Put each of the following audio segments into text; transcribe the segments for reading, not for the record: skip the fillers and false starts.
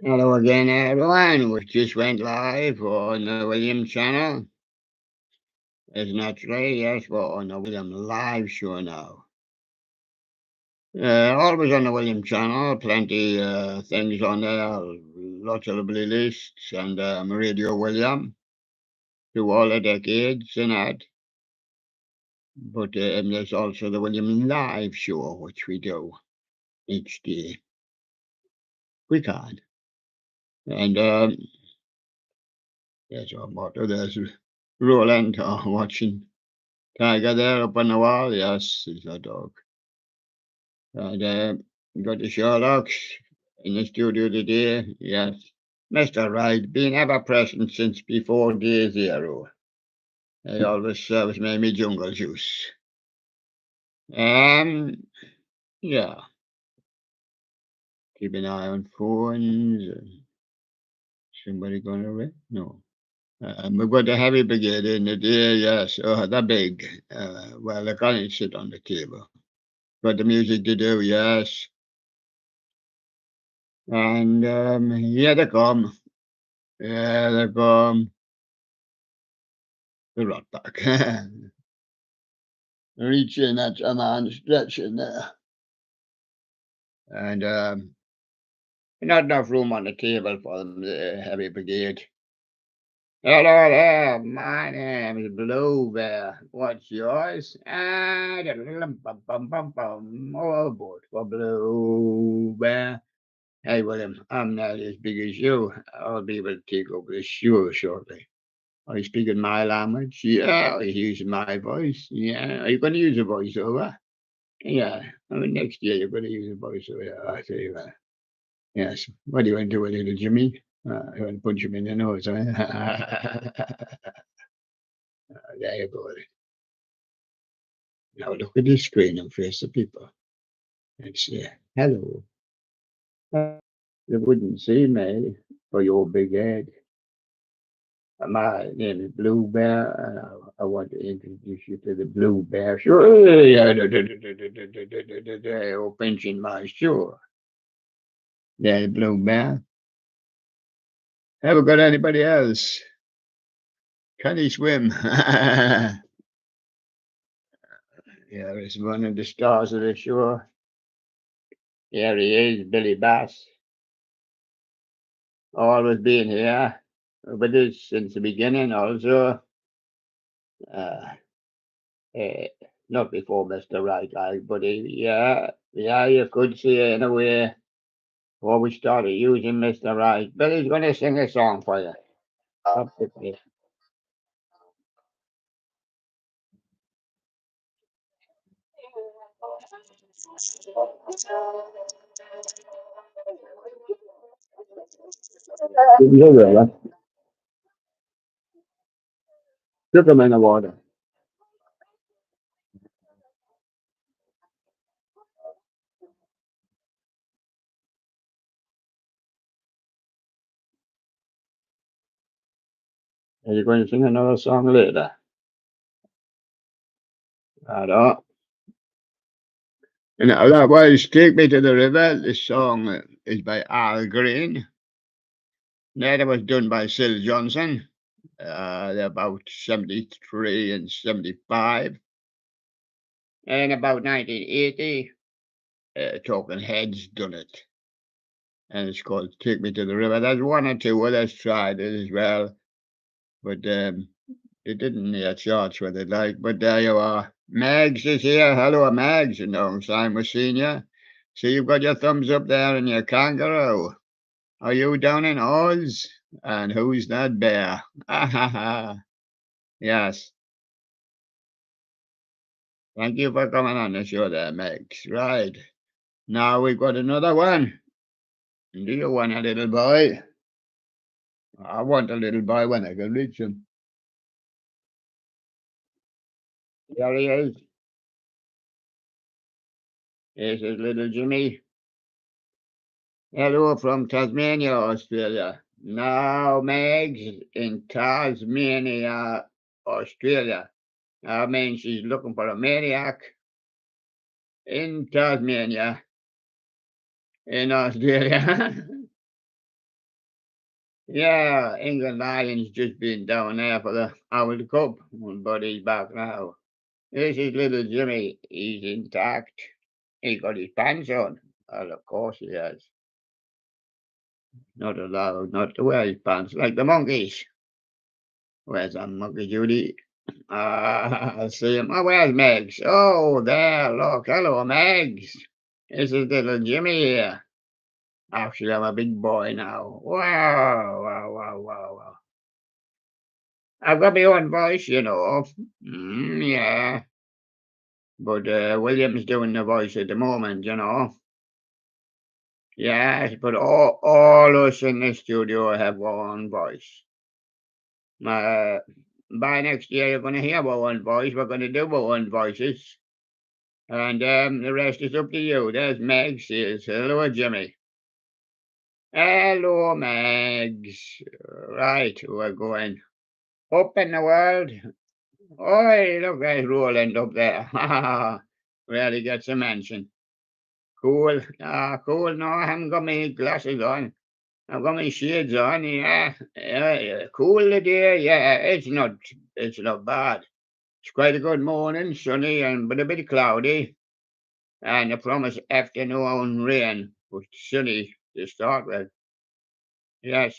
Hello again, everyone. We just went live on the William channel. Isn't that right? Yes, we're on the William live show now. Always on the William channel. Plenty things on there. Lots of the playlists and Radio William through all the decades and that. But there's also the William live show, which we do each day. We can. And there's our motto. There's Roland watching Tiger there up on the wall. Yes, he's a dog. And got the Sherlocks in the studio today. Yes, Mr. Wright, been ever present since before day zero. He always serves me jungle juice. Yeah, keep an eye on phones. Somebody gonna ring? No. We've got the heavy brigade in the day, yes. Oh, they're big. Well, they can't sit on the table. Got the music to do, yes. And here they come. Yeah, they come. The right back. Reaching at a man, stretching there. And not enough room on the table for them, the heavy brigade. Hello there, my name is Blue Bear. What's yours? All aboard for Blue Bear. Hey, William, I'm not as big as you. I'll be able to take over the show shortly. Are you speaking my language? Yeah, are you using my voice? Yeah. Are you going to use a voiceover? Yeah. I mean, next year you're going to use a voiceover. Yeah, I tell you that. Yes. What do you want to do with little Jimmy? You want to punch him in the nose, huh? There you go. Now look at the screen and face the people and say, hello. They wouldn't see me for your big head. My name is Blue Bear, and I want to introduce you to the Blue Bear Show. Yeah, oh, pinching my show. Yeah, the Blue Bear. Haven't got anybody else. Can he swim? Yeah, he's one of the stars of the show. Here he is, Billy Bass. Always been here with us since the beginning, also. Uh, uh, not before Mr. Right, like, but yeah, you could see it in a way. Before we started using Mr. Right. Billy's going to sing a song for you. Up with me. You will, huh? Took him in the water. Are you going to sing another song later? I don't. And otherwise, Take Me to the River. This song is by Al Green. That was done by Sil Johnson. About 73 and 75. And about 1980, Talking Heads done it. And it's called Take Me to the River. There's one or two others tried it as well, but it didn't near charts with it like. But there you are. Mags is here. Hello, Mags. A long time we've seen you. So you've got your thumbs up there and your kangaroo. Are you down in Oz? And who's that bear? Ah, ha, ha. Yes. Thank you for coming on the show there, Max. Right. Now we've got another one. Do you want a little boy? I want a little boy when I can reach him. There he is. This is little Jimmy. Hello from Tasmania, Australia. Now, Megs in Tasmania, Australia. I mean, she's looking for a maniac in Tasmania, in Australia. Yeah, England Lions just been down there for the World Cup, but he's back now. This is little Jimmy. He's intact. He got his pants on. Well, of course he has. Not allowed not to wear his pants like the monkeys. Where's that monkey, Judy? I see him. Oh, where's Megs? Oh, there, look. Hello, Megs. This is little Jimmy here. Actually, I'm a big boy now. Wow, wow, wow, wow, wow. I've got my own voice, you know. Yeah. But William's doing the voice at the moment, you know. Yes, but all us in the studio have our own voice. Uh, by next year, you're going to hear our own voice. We're going to do our own voices. And the rest is up to you. There's Meg. Says, hello, Jimmy. Hello, Megs. Right, we're going up in the world. Oh, look, there's Roland up there. Really gets a mention. Cool. Cool. No, I haven't got my glasses on. I've got my shades on. Yeah. Cool today. Yeah, it's not bad. It's quite a good morning, sunny and but a bit cloudy. And I promise afternoon rain, but sunny to start with. Yes,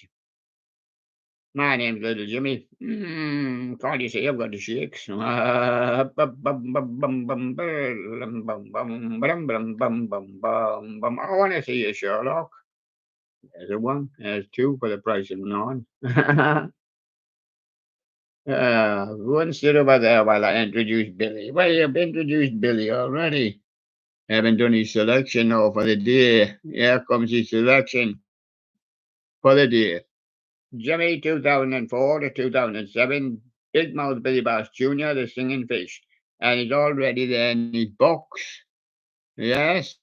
my name's Little Jimmy. Can't you see I've got the shakes? I want to see you, Sherlock. There's a one, there's two for the price of none. Go and sit over there while I introduce Billy. Well, you've introduced Billy already. Haven't done his selection now for the day. Here comes his selection for the day. Jimmy 2004 to 2007, Big Mouth Billy Bass Jr., the singing fish. And he's already there in his box. Yes,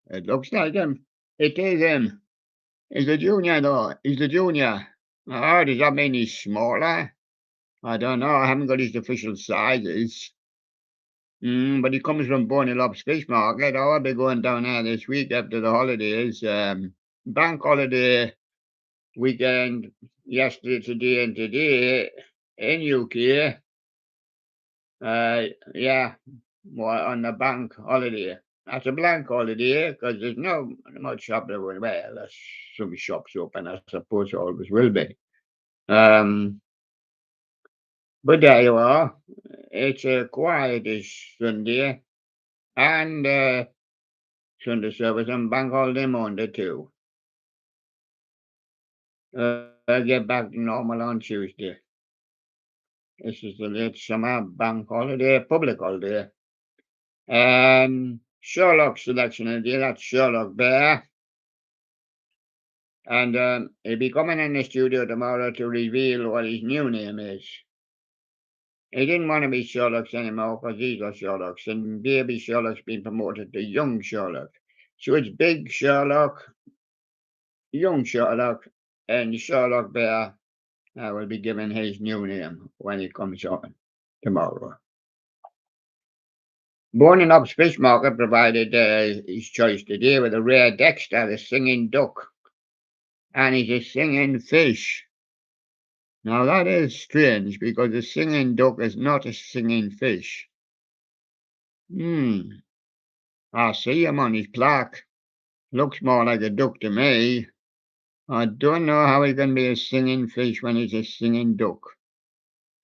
it looks like him. It is him. He's the junior, though. He's the junior. Oh, does that mean he's smaller? I don't know. I haven't got his official sizes. But he comes from Bonnie Fish Market. I'll be going down there this week after the holidays. Bank holiday weekend yesterday, today, and today in UK. Yeah, more on the bank holiday. That's a blank holiday because there's no much shop everywhere. Well, there's some shops open, I suppose always will be. Um, but there you are. It's a quietish Sunday and Sunday service and bank holiday Monday too. I get back to normal on Tuesday. This is the late summer bank holiday, public holiday. Sherlock selection of the day, that's Sherlock Bear. And he'll be coming in the studio tomorrow to reveal what his new name is. He didn't want to be Sherlock's anymore because he's got Sherlock's, and baby Sherlock's been promoted to young Sherlock. So it's big Sherlock, young Sherlock, and Sherlock Bear will be given his new name when he comes on tomorrow. Born in Up's Fish Market provided his choice today with a rare Dexter, the singing duck. And he's a singing fish. Now that is strange because a singing duck is not a singing fish. I see him on his plaque. Looks more like a duck to me. I don't know how he can be a singing fish when he's a singing duck.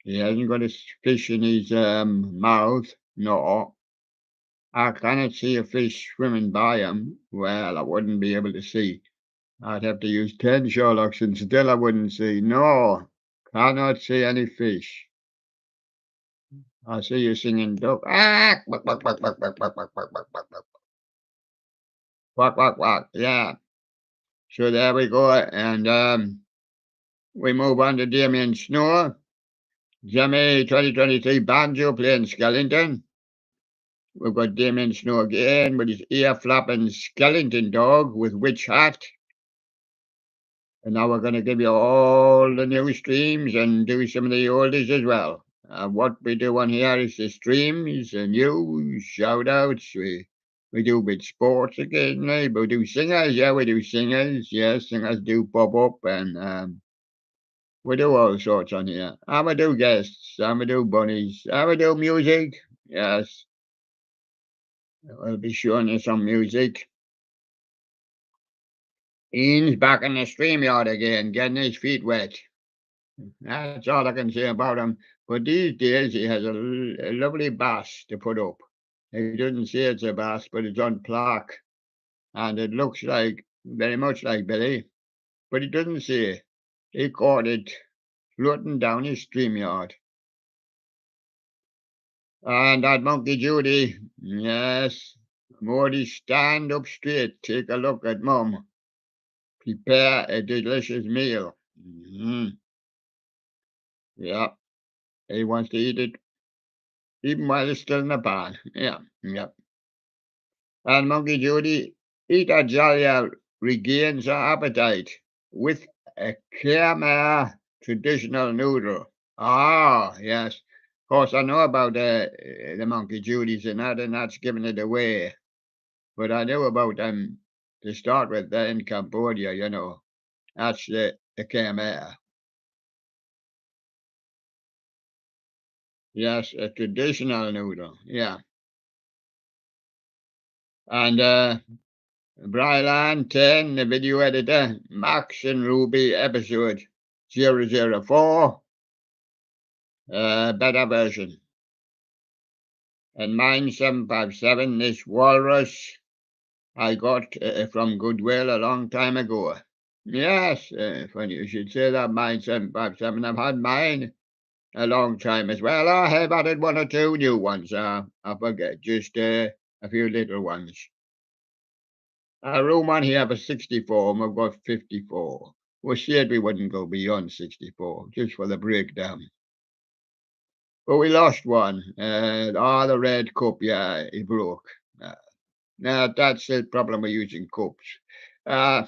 He hasn't got a fish in his mouth. No. I cannot see a fish swimming by him. Well, I wouldn't be able to see. I'd have to use 10 Sherlocks and still I wouldn't see. No, cannot see any fish. I see you singing duck. Ah, quack, quack, quack, quack, quack, quack, quack, quack, quack, quack, quack. Quack, quack, quack. Yeah. So there we go. And we move on to Damien Snow. Jimmy 2023 banjo playing Skellington. We've got Damien Snow again with his ear flapping Skellington dog with witch hat. And now we're going to give you all the new streams and do some of the oldies as well. What we do on here is the streams, the news, shout outs. We We do a bit sports occasionally, but we do singers. Yeah, we do singers. Yes, singers do pop up, and we do all sorts on here. And we do guests, and we do bunnies, and we do music. Yes, we'll be showing you some music. Ian's back in the stream yard again, getting his feet wet. That's all I can say about him. But these days he has a lovely bass to put up. He doesn't say it's a bass, but it's on plaque. And it looks like very much like Billy. But he doesn't say. He caught it floating down his stream yard. And that monkey Judy, yes, Morty, stand up straight, take a look at Mum. Prepare a delicious meal. Yeah, he wants to eat it even while it's still in the pan. Yeah. And Monkey Judy, eat a jolly out, regains her appetite with a Khmer traditional noodle. Ah, yes. Of course, I know about the Monkey Judies and that's giving it away. But I know about them to start with. They're in Cambodia, you know. That's the Khmer. Yes, a traditional noodle. Yeah. And Brylan 10, the video editor, Max and Ruby episode 004, beta version. And mine 757, this walrus I got from Goodwill a long time ago. Yes, funny you should say that, mine 757. I've had mine a long time as well. I have added one or two new ones. I forget, just a few little ones. A room on here for 64, and we've got 54. We said we wouldn't go beyond 64, just for the breakdown. But we lost one. The red cup, yeah, it broke. Now, that's the problem with using cups. I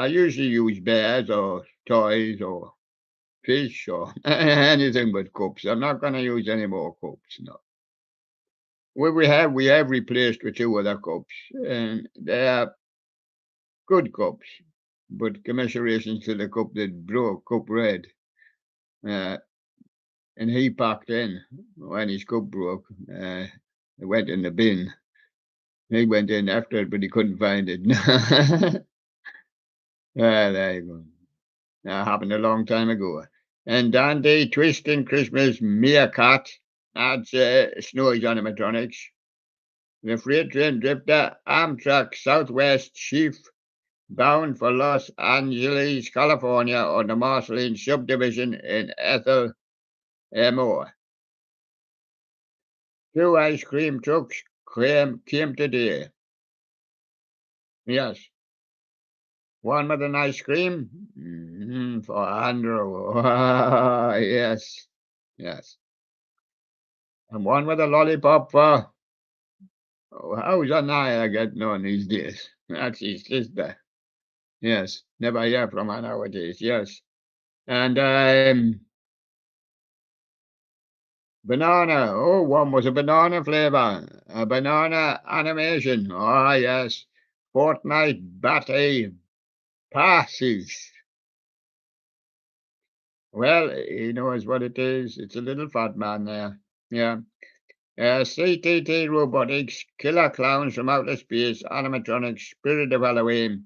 usually use bears or toys or fish or anything but cups. I'm not going to use any more cups, no. We have replaced with two other cups, and they are good cups. But commiserations to the cup that broke, cup red. And he packed in when his cup broke. It went in the bin. He went in after it, but he couldn't find it. There you go. That happened a long time ago. And Dante Twisting Christmas Meerkat. That's Snowy's animatronics. The freight train drifter Amtrak Southwest Chief bound for Los Angeles, California on the Marceline subdivision in Ethel, Mo. Two ice cream trucks came today. Yes. One with an ice cream for Andrew. Yes. And one with a lollipop for... how's Anaya getting on these days? That's his sister. Yes. Never hear from her nowadays. Yes. And banana. Oh, one was a banana flavor. A banana animation. Oh, yes. Fortnite Batty passes. Well, he knows what it is. It's a little fat man there. Yeah. CTT Robotics, Killer Clowns from Outer Space, Animatronics, Spirit of Halloween,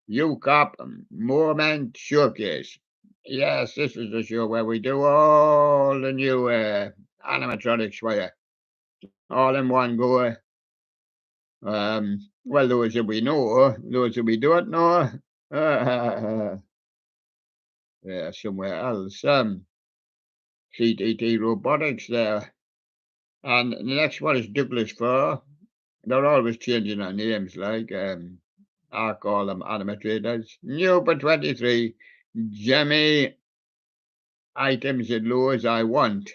UCOP, Moment Showcase. Yes, this is the show where we do all the new animatronics for you. All in one go. Well, those that we know, those that we don't know, yeah, somewhere else. CTT Robotics there. And the next one is Douglas Fir. They're always changing their names, like I call them animatrators. New for 23, Jemmy items as low as I want.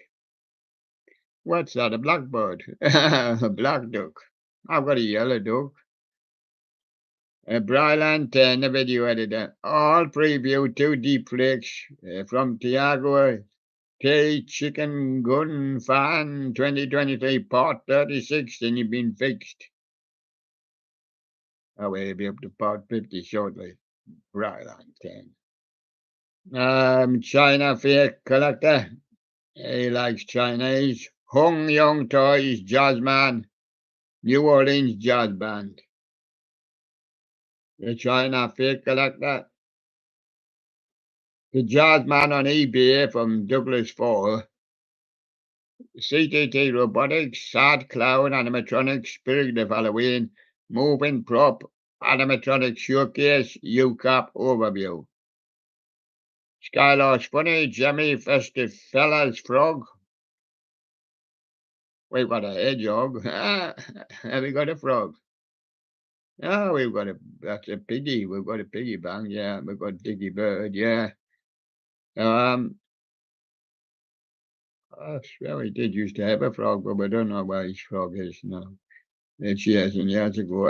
What's that? A blackbird? A black duck. I've got a yellow duck. A Bryland 10, the video editor. All preview 2 deep flakes from Tiago K Chicken Gun Fan 2023 Part 36, and you've been fixed. I will be up to about 50 shortly. Right on 10. China fake collector. He likes Chinese. Hung Young Toys Jazz Man. New Orleans Jazz Band. The China fake collector. The Jazz Man on eBay from Douglas Fall. CTT Robotics, Sad Clown Animatronics, Spirit of Halloween, Moving Prop, Animatronics Showcase, UCAP Overview. Skylar's Funny, Jemmy Festive Fellas Frog. We've got a hedgehog. Have we got a frog? Oh, that's a piggy. We've got a piggy bank, yeah. We've got Diggy Bird, yeah. I swear we did used to have a frog, but we don't know where his frog is now. It's years and years ago.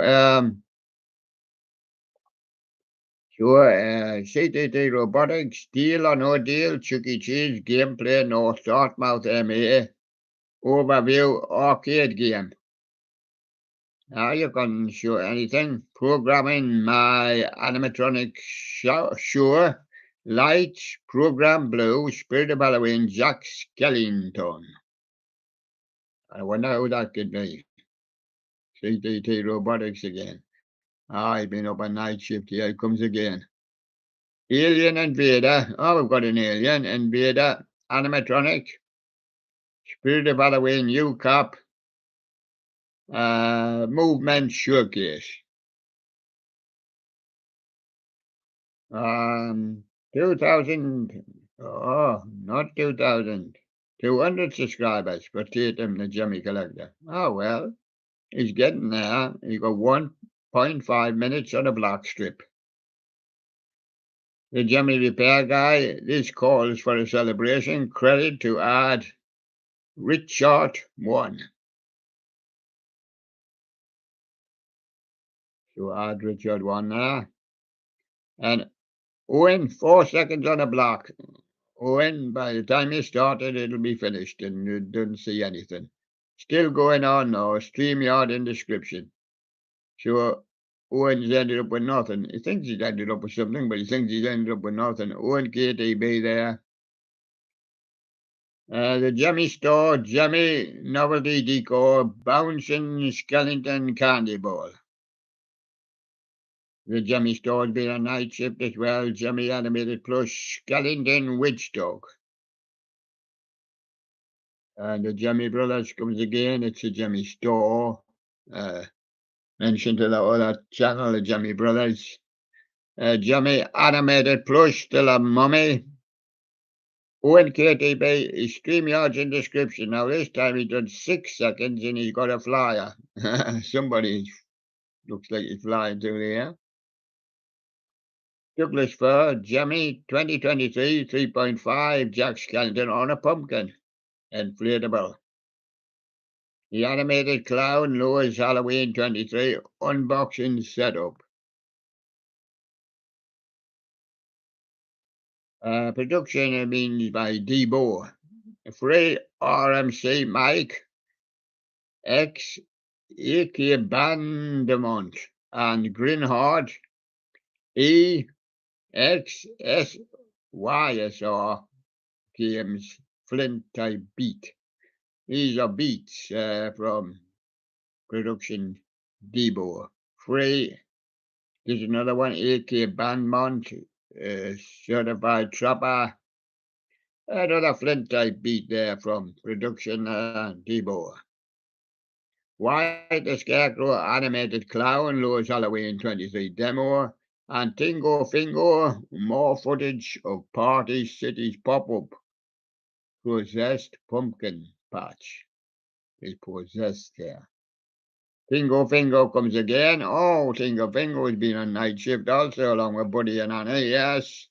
Sure, CTT Robotics, Deal or No Deal, Chuck E. Cheese, Gameplay, No Dartmouth MA, Overview, Arcade Game. Now you can show anything. Programming my animatronic sure. Lights, Program Blue, Spirit of Halloween, Jack Skellington. I wonder who that could be. CTT Robotics again. I've been up a night shift. Here it comes again. Alien Invader. Oh, we've got an Alien Invader. Animatronic. Spirit of Halloween, UCAP. Movement Showcase. 2,000. Oh, not 2,000. 200 subscribers for Tatum the Jimmy Collector. Oh, well, he's getting there. He got 1.5 minutes on a block strip. The Jimmy Repair Guy, this calls for a celebration. Credit to add Richard 1. To add Richard 1 there. And Owen, 4 seconds on a block. Owen, by the time you started, it'll be finished and you didn't see anything. Still going on now. StreamYard in description. So Owen's ended up with nothing. He thinks he's ended up with something, but he thinks he's ended up with nothing. Owen KTB there. The Jemmy Store, Jemmy Novelty Decor, Bouncing Skeleton Candy Ball. The Jemmy Store's been on night shift as well. Jemmy Animated Plus, Skeleton Witch Dog. And the Jemmy Brothers comes again. It's the Jemmy Store. Mentioned to the other channel, the Jemmy Brothers. Jemmy Animated Plus, still a mummy. Owen KTB, his StreamYard's in description. Now this time he done 6 seconds and he's got a flyer. Somebody looks like he's flying through the air. Douglas Fir, Jemmy 2023 3.5, Jack Skellington on a pumpkin. Inflatable. The Animated Clown, Lowe's Halloween 23, unboxing setup. Production means by Debo. Free RMC Mike, X, AK Bandemont, and Grinhard, E, X, S, YSR Games, Flint type beat. These are beats from production Debo. Free. There's another one, AK Bandmont, Certified Trapper. Another Flint type beat there from production Debo. White the Scarecrow Animated Clown, Lowe's Halloween 23 demo. And Tingo Fingo, more footage of Party City's pop-up. Possessed Pumpkin Patch. Is possessed there. Tingo Fingo comes again. Oh, Tingo Fingo has been on night shift also, along with Buddy and Annie, yes.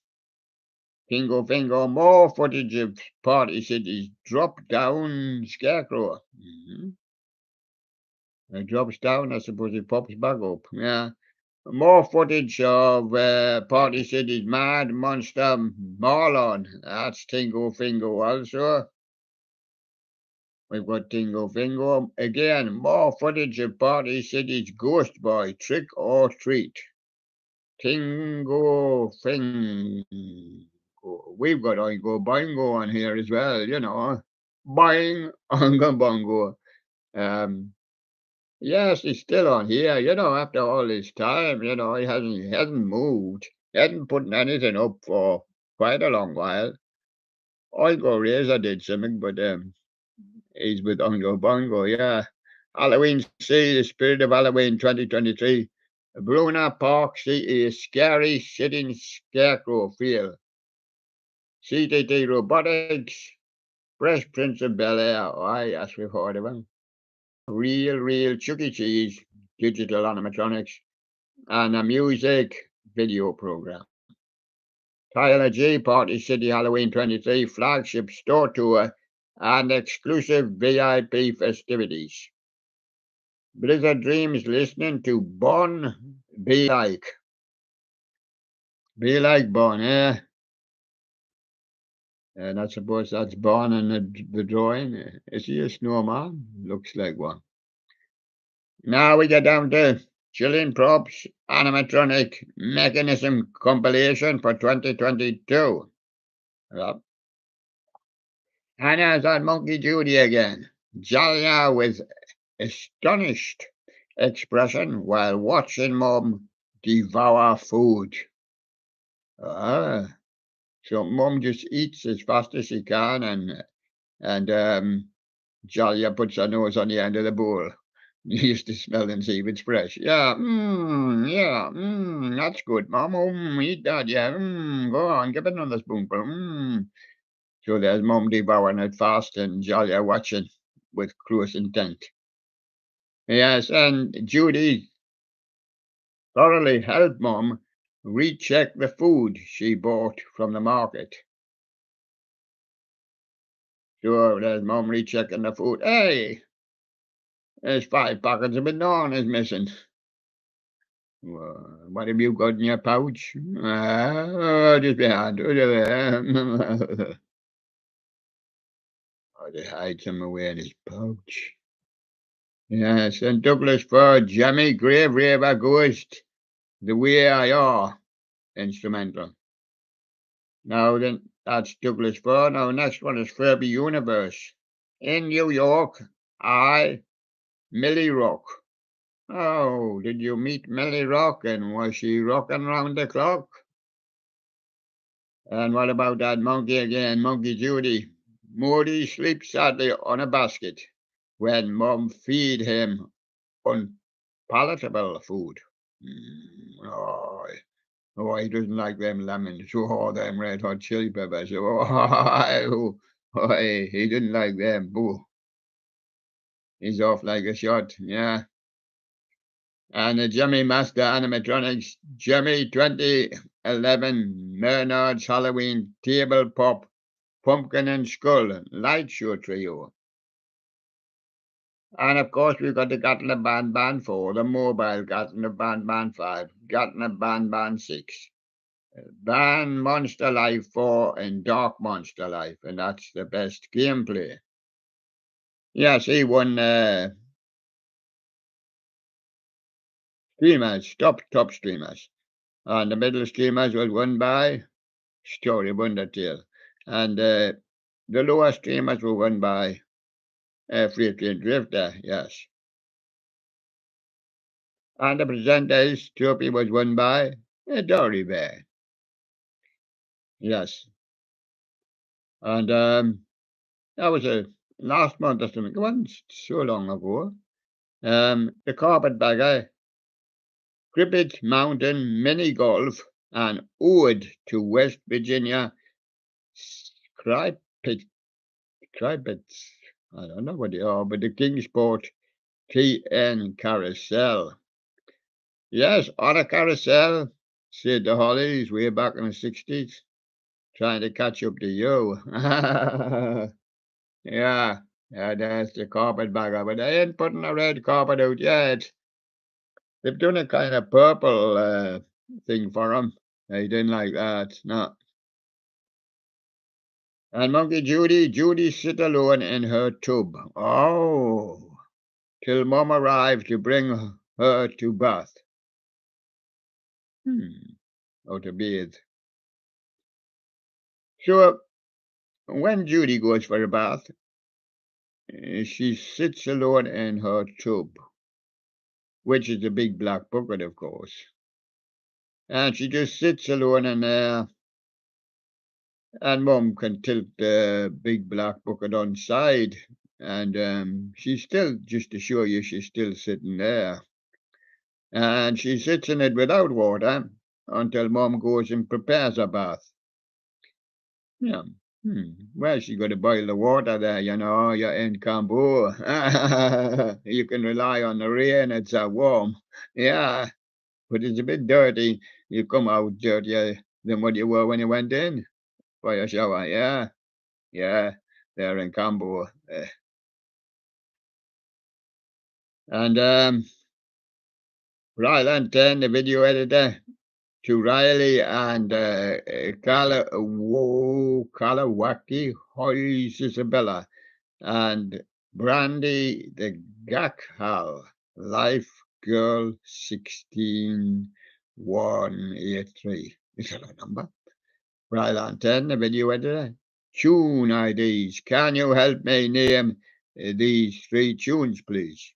Tingo Fingo, more footage of Party City's drop-down Scarecrow. It drops down, I suppose it pops back up, yeah. More footage of Party City's Mad Monster Marlon. That's Tingo Fingo also. We've got Tingo Fingo. Again, more footage of Party City's Ghost Boy, Trick or Treat. Tingo Fingo. We've got Oingo Boingo on here as well, you know. Boing, Oingo Bongo. Yes, he's still on here, you know, after all this time, you know, he hasn't moved. He hasn't put anything up for quite a long while. Oingo Razor did something, but he's with Oingo Bongo, yeah. Halloween See, the spirit of Halloween 2023. Bruna Park City is scary sitting scarecrow feel. CTT Robotics, Fresh Prince of Bel-Air. Oh, yes, we've heard of him. Real Chuck E. Cheese, digital animatronics, and a music video program. Tyler G, Party City Halloween 23, flagship store tour, and exclusive VIP festivities. Blizzard Dreams listening to Bon Be Like. Be Like Bon, eh? And I suppose that's Bon in the drawing. Is he a snowman? Looks like one. Now we get down to Chilling Props Animatronic Mechanism Compilation for 2022. Yep. Hannah's on Monkey Judy again. Jalia with astonished expression while watching Mum devour food. So Mum just eats as fast as she can, and Jalia puts her nose on the end of the bowl. You used to smell and see if it's fresh. Yeah, that's good, Mum. Eat that, yeah. Go on, give it another spoonful. So there's Mum devouring it fast and Jalia watching with close intent. Yes, and Judy thoroughly helped Mum recheck the food she bought from the market. So there's Mum rechecking the food. Hey, there's 5 packets of bananas missing. What have you got in your pouch? Just behind. Oh, they hide some away in his pouch. Yes, and Douglas Fir, Jammy Grave Raver Ghost, The Way I Are, instrumental. Now then, that's Douglas Fir. Now, next one is Furby Universe. In New York, Millie Rock. Oh, did you meet Millie Rock, and was she rocking round the clock? And what about that monkey again, Monkey Judy? Moody sleeps sadly on a basket when Mum feed him unpalatable food. Oh, he doesn't like them lemons. Oh, them red hot chili peppers. He didn't like them. Boo. He's off like a shot. Yeah. And the Jimmy Master Animatronics Jimmy 2011 Bernard's Halloween Table Pop Pumpkin and Skull Light Show Trio. And of course, we've got the Gatna Band 4, the mobile Gatna Band 5, Gatna Band 6, Band Monster Life 4, and Dark Monster Life, and that's the best gameplay. Yes, he won streamers, top streamers. And the middle streamers was won by Story Wondertail. And the lower streamers were won by Free Train Drifter, yes. And the presenters trophy was won by Dory Bear. Yes. And that was last month or something. It wasn't so long ago. The Carpetbagger, Cribbit Mountain Mini Golf, and Ode to West Virginia Cripets. I don't know what they are, but the Kingsport TN Carousel. Yes, on a carousel, said the Hollies way back in the 60s, trying to catch up to you. Yeah, that's the Carpetbagger, but they ain't putting a red carpet out yet. They've done a kind of purple thing for him. They didn't like that, no. And Monkey Judy, Judy sit alone in her tub. Oh, till Mum arrived to bring her to bath. Or to bathe. So when Judy goes for a bath, she sits alone in her tub, which is a big black bucket, of course. And she just sits alone in there, and Mum can tilt the big black bucket on side, and she's still, just to show you, she's still sitting there. And she sits in it without water until Mum goes and prepares a bath. Yeah. Well, she got to boil the water there, you're in Cambodia. You can rely on the rain, it's warm. Yeah, but it's a bit dirty. You come out dirtier than what you were when you went in for your shower. Yeah, yeah, there in Cambodia. And Ryland 10, the video editor, to Riley and Kalawaki, Hoyes Isabella, and Brandy the Gakhal, Life Girl 16183. Is that a number? Ryland 10, the video editor. Tune IDs. Can you help me name these 3 tunes, please?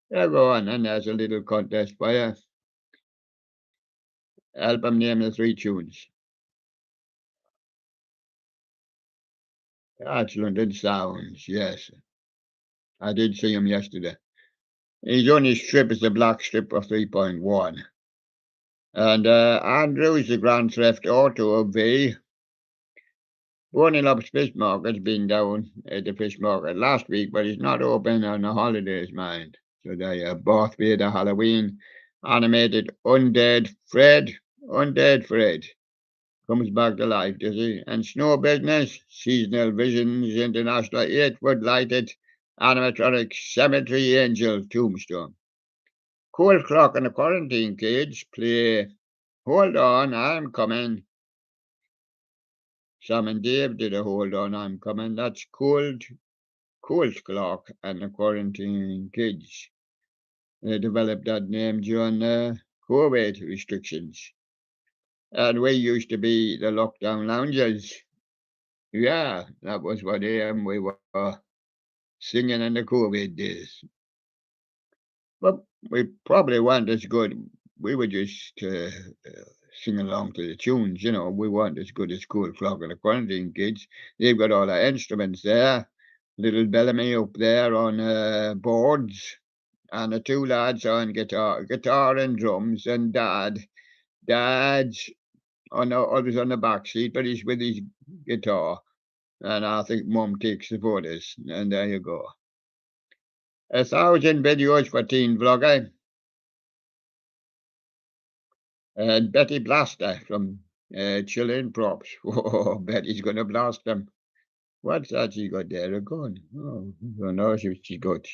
Yeah, go on, and there's a little contest for you. Help them name the 3 tunes. That's London Sounds, yes. I did see him yesterday. His only strip is the black strip of 3.1. And Andrew is the Grand Theft Auto of V. Loves Fish Market's been down at the fish market last week, but it's not open on the holidays, mind. So they both be the Halloween animated Undead Fred comes back to life, does he? And Snow Business, Seasonal Visions International 8-foot lighted animatronic Cemetery Angel Tombstone. Cold Clock and the Quarantine Cage play Hold On, I'm Coming. Sam and Dave did a Hold On, I'm Coming. That's Cold Clock and the Quarantine Kids. They developed that name during COVID restrictions. And we used to be the lockdown loungers. Yeah, that was what we were singing in the COVID days. But we probably weren't as good. We were just singing along to the tunes, We weren't as good as Cool Clock and the Quarantine Kids. They've got all the instruments there. Little Bellamy up there on boards, and the 2 lads on guitar and drums, and Dad's always on the back seat, but he's with his guitar. And I think Mum takes the photos, and there you go. 1,000 videos for Teen Vlogger. And Betty Blaster from Chilling Props. Oh, Betty's going to blast them. What's that she got there? A gun? Oh, I don't know what she got.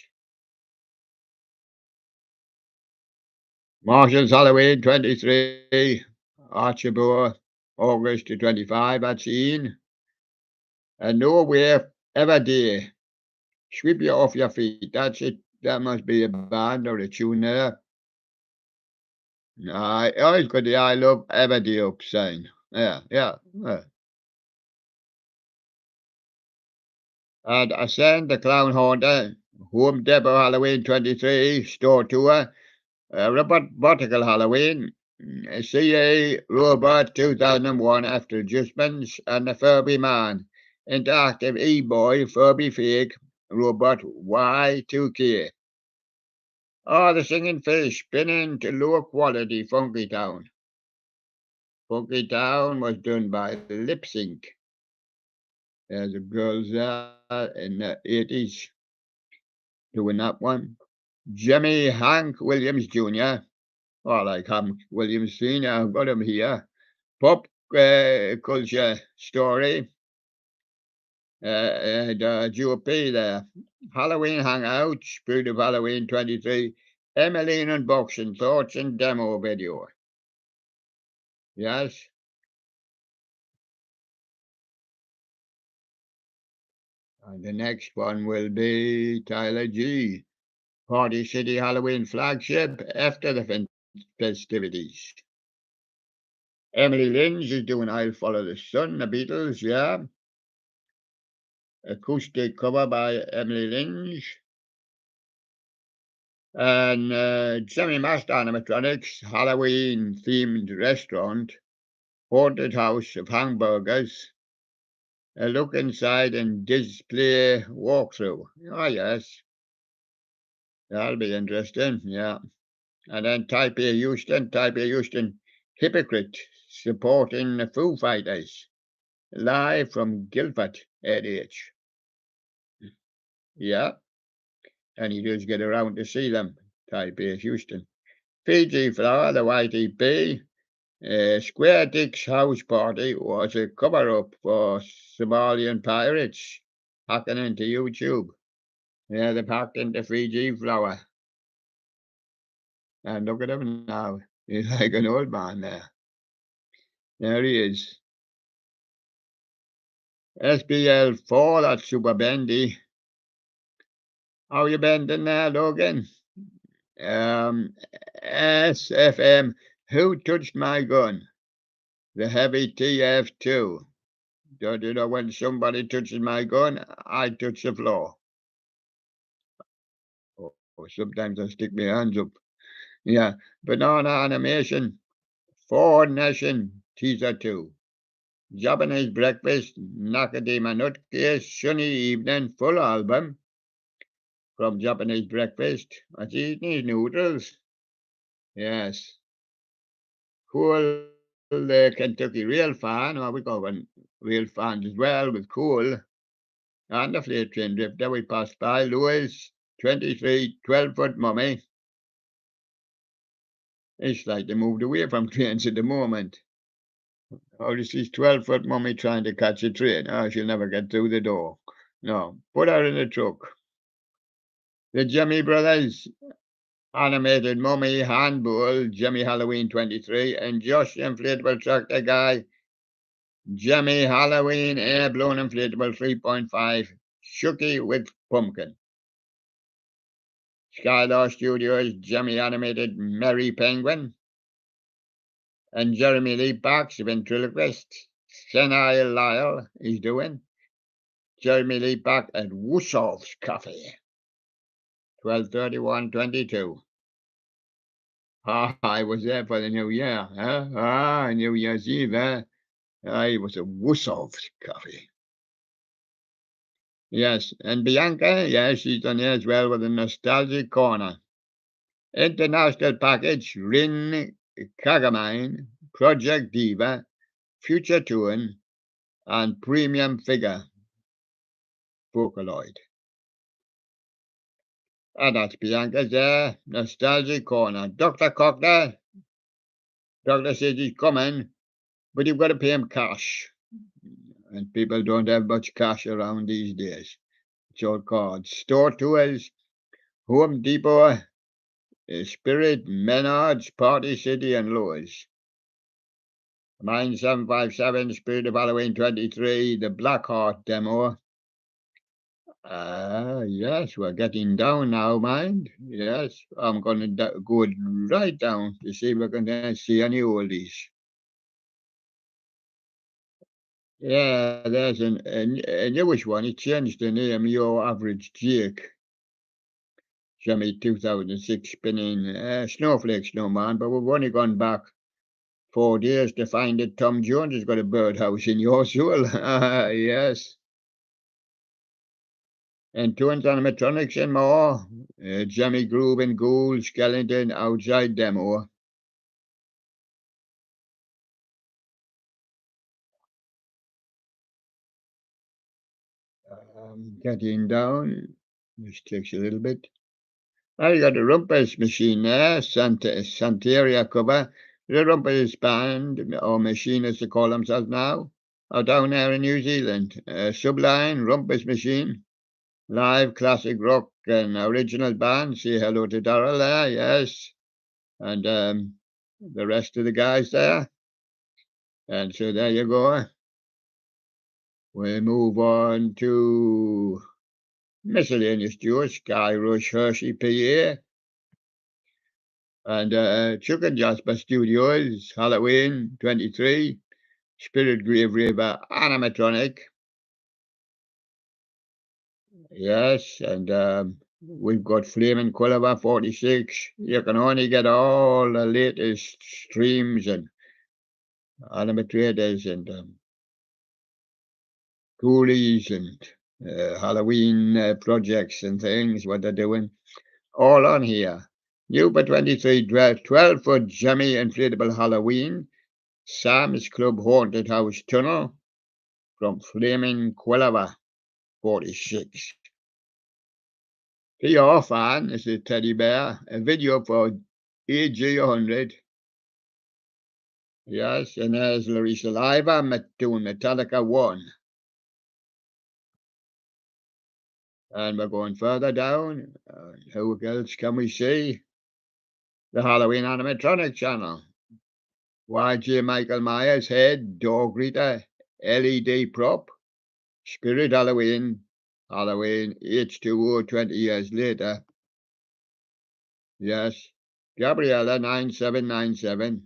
Marshall's Halloween 23, Archibald, August to 25 at Sheen. And nowhere ever dear. Sweep you off your feet. That's it. That must be a band or a tune there. I always got the I love Everday up sign. Yeah. And I send the Clown Haunter, Home Depot Halloween 23, Store Tour, Robotical Halloween, CA Robot 2001 After Adjustments, and the Furby Man, Interactive E-Boy, Furby Fake, Robot Y2K. Oh, the Singing Fish, spinning to low quality Funky Town. Funky Town was done by Lip Sync. There's the girls there in the 80s doing that one. Jimmy Hank Williams Jr. Oh, like Hank Williams Sr. I've got him here. Pop culture story. The GOP there. Halloween Hangout, Spirit of Halloween 23. Emmeline unboxing thoughts and demo video. Yes. And the next one will be Tyler G. Party City Halloween flagship after the festivities. Emily Lynch is doing I'll Follow the Sun, the Beatles, yeah. Acoustic cover by Emily Lynch. And Jimmy Master Animatronics Halloween themed restaurant, haunted house of hamburgers, a look inside and display walkthrough. Oh, yes, that'll be interesting, yeah. And then Type A Houston, Hypocrite, supporting the Foo Fighters, live from Guildford, ADH. Yeah, and you just get around to see them, Type A Houston. Fiji Flower, the YTP, Square Dick's house party was a cover-up for Somalian pirates hacking into YouTube. Yeah, they've hacked into Fiji Flower. And look at him now. He's like an old man there. There he is. SBL4, that's Super Bendy. How you bending there, Logan? SFM, who touched my gun? The heavy TF2. Don't you know when somebody touches my gun, I touch the floor. Or sometimes I stick my hands up. Yeah. Banana Animation, Four Nation, Teaser 2. Japanese Breakfast, Nakadima Nutcase, Sunny Evening, full album from Japanese Breakfast. That's eating his noodles. Yes. Cool, the Kentucky Real Fan. Well, we got one real fans as well with Cool. And the Fleet Train Drifter we passed by. Lewis, 23, 12-foot mummy. It's like they moved away from trains at the moment. Oh, this is 12-foot mummy trying to catch a train. Oh, she'll never get through the door. No, put her in the truck. The Jimmy Brothers animated mummy handball, Jimmy Halloween 23, and Josh Inflatable Tractor Guy, Jimmy Halloween Air Blown Inflatable 3.5, Shooky with Pumpkin. Skylar Studios, Jimmy Animated Merry Penguin, and Jeremy Lee Parks, ventriloquist. Senai Lyle is doing. Jeremy Lee Park at Woosov's Cafe. 12/31/22. I was there for the New Year. Huh? New Year's Eve. It was a Woosov's Cafe. Yes, and Bianca, yes, she's on there as well with a nostalgic corner. International package, Rin Kagamine, Project Diva, Future Tune, and Premium Figure, Vocaloid. And that's Bianca's there, nostalgic corner. Dr. Cockner, Doctor says he's coming, but you've got to pay him cash. And people don't have much cash around these days. It's all cards. Store Tools, Home Depot, Spirit, Menards, Party City, and Lowe's. Mine 757, Spirit of Halloween 23, the Blackheart demo. Yes, we're getting down now, mind. Yes, I'm going to go right down to see if I can see any oldies. Yeah, there's a newish one. It changed the name, Your Average Jake. Jimmy 2006 spinning Snowflake Snowman, but we've only gone back 4 days to find that Tom Jones has got a birdhouse in your soul. Yes. And Tunes Animatronics and more. Jimmy Groove and Ghoul, Skeleton, Outside Demo. Getting down. This takes a little bit. I got a Rumpus machine there, Santeria cover. The Rumpus band, or machine as they call themselves now, are down there in New Zealand. Sublime, Rumpus machine, live classic rock and original band. Say hello to Darrell there, yes. And the rest of the guys there. And so there you go. We move on to miscellaneous Jewish, Guy Rush, Hershey, PA, and Chuck and Jasper Studios, Halloween 23, Spirit Grave Raver, Animatronic. Yes, and we've got Flaming Quilliver 46. You can only get all the latest streams and animators and coolies and Halloween projects and things, what they're doing, all on here. New for 23, 12-foot Jimmy inflatable Halloween, Sam's Club Haunted House Tunnel from Flaming Quilliver 46. PR fan is a teddy bear, a video for AG100. Yes, and there's Larissa Liva doing Metallica 1. And we're going further down. Who else can we see? The Halloween Animatronic channel. YJ Michael Myers head, dog greeter, LED prop, Spirit Halloween, Halloween H2O 20 years later. Yes. Gabriella 9797.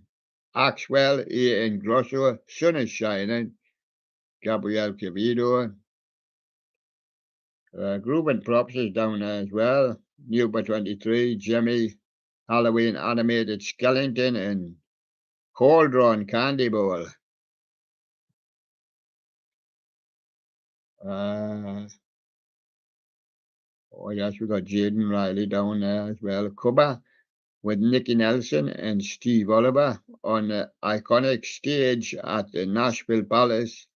Axwell A. Ingrosso, sun is shining. Gabrielle Quevedo. Group and props is down there as well. New by 23, Jimmy, Halloween animated skeleton, and Cauldron Candy Bowl. Oh yes, we got Jaden Riley down there as well. Cover with Nicky Nelson and Steve Oliver on the iconic stage at the Nashville Palace.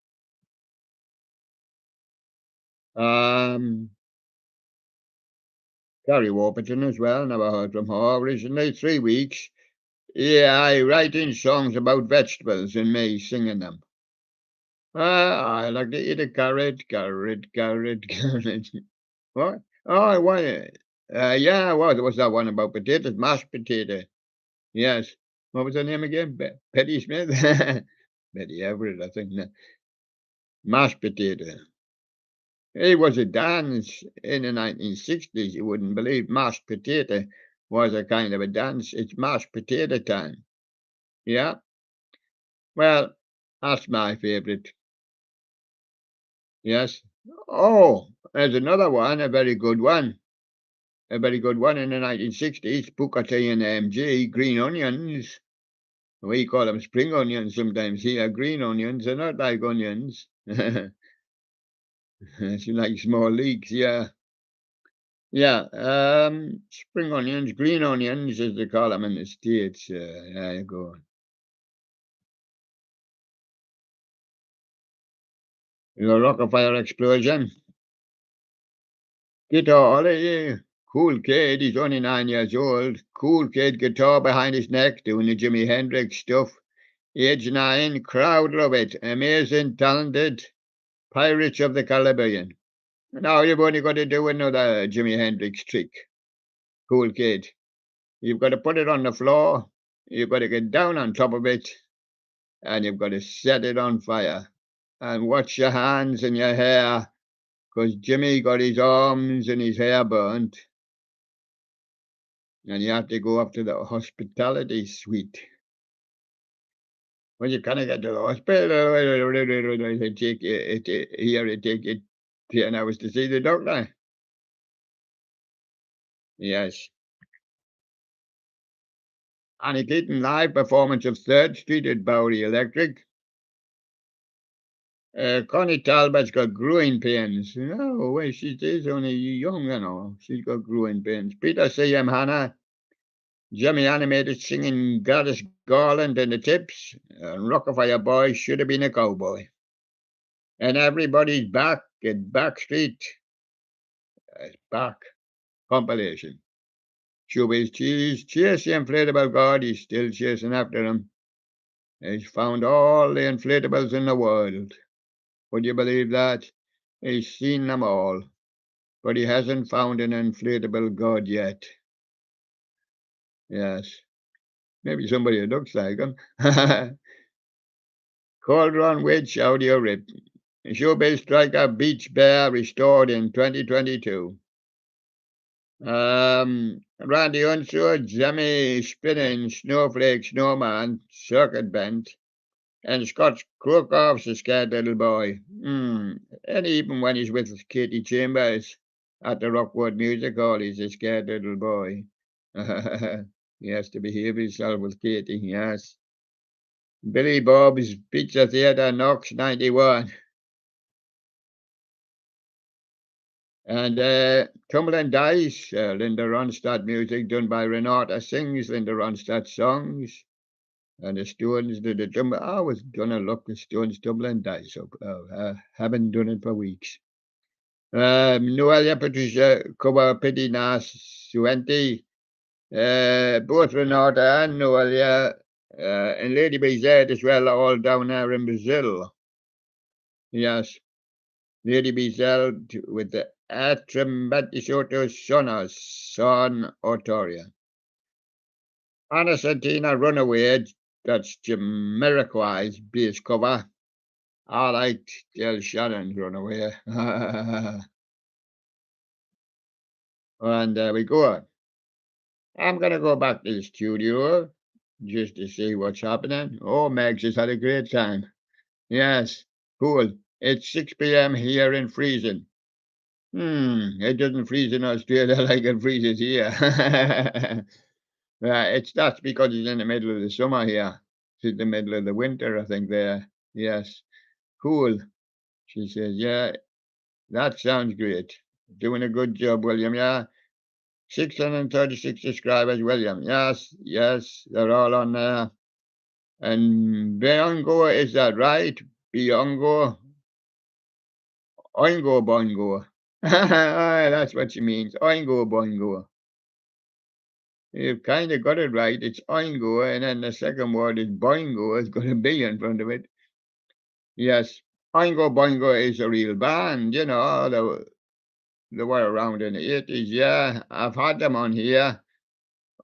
Gary Warburton as well, never heard from her recently. 3 weeks. Yeah, I writing songs about vegetables and me singing them. I like to eat a carrot. What? Oh, what? Yeah, what was that one about potatoes? Mashed potato. Yes. What was her name again? Betty Smith? Betty Everett, I think. Mashed potato. It was a dance in the 1960s. You wouldn't believe mashed potato was a kind of a dance. It's mashed potato time. Yeah. Well, that's my favorite. Yes. Oh, there's another one, a very good one. A very good one in the 1960s. Booker T and MG, green onions. We call them spring onions sometimes here. Green onions, they're not like onions. It's like small leeks, yeah. Yeah, spring onions, green onions, as they call them in the States. There you go. The Rockefeller explosion. Guitar, yeah. Cool kid, he's only 9 years old. Cool kid, guitar behind his neck, doing the Jimi Hendrix stuff. Age 9, crowd love it. Amazing, talented, Pirates of the Caribbean. Now you've only got to do another Jimi Hendrix trick. Cool kid. You've got to put it on the floor. You've got to get down on top of it. And you've got to set it on fire. And watch your hands and your hair. Because Jimmy got his arms and his hair burnt. And you have to go up to the hospitality suite. Well, you kind of get to the hospital. It take you 10 hours to see the doctor. Yes. Annie Keaton live performance of 3rd Street at Bowery Electric. Connie Talbot's got growing pains. No, well, she's only young, you know. She's got growing pains. Peter C.M. Hannah, Jimmy animated singing Gladys Garland and the Tips, and Rockefeller Boy should have been a cowboy. And everybody's back at Backstreet. Back compilation. Showbiz Cheese, chase the inflatable god, he's still chasing after him. He's found all the inflatables in the world. Would you believe that? He's seen them all, but he hasn't found an inflatable god yet. Yes. Maybe somebody who looks like him. Cauldron Witch audio rip. Showbiz striker Beach Bear restored in 2022. Randy Unser, Jimmy Spinning, Snowflake, Snowman, Circuit Bent, and Scott Krokoff's a scared little boy. And even when he's with Katie Chambers at the Rockwood Music Hall, he's a scared little boy. He has to behave himself with Katie, yes. Billy Bob's Pizza Theatre, Knox 91. And Cumberland Dice, Linda Ronstadt music done by Renata sings Linda Ronstadt songs. And the Stones did the drum. I was gonna look the Stones Cumberland Dice up. Haven't done it for weeks. Noelia Patricia cover Pity Nas Suenti. Both Renata and Noelia and Lady BZ as well, all down there in Brazil. Yes. Lady BZ with the Atrembatisoto Sonos, Son Autoria. Anna Santina Runaway, that's Jamiroquai's bass cover. I liked Del Shannon's Runaway. And there we go. I'm going to go back to the studio just to see what's happening. Oh, Meg's has had a great time. Yes, cool. It's 6 p.m. here in Friesen. It doesn't freeze in Australia like it freezes here. That's because it's in the middle of the summer here. It's in the middle of the winter, I think, there. Yes. Cool. She says, yeah, that sounds great. Doing a good job, William, yeah. 636 subscribers, William. Yes, they're all on there. And Biongo, is that right? Biongo? Oingo Boingo. That's what she means. Oingo Boingo. You've kind of got it right. It's Oingo, and then the second word is Boingo. It's got a B in front of it. Yes, Oingo Boingo is a real band, you know. They were around in the 80s, yeah. I've had them on here.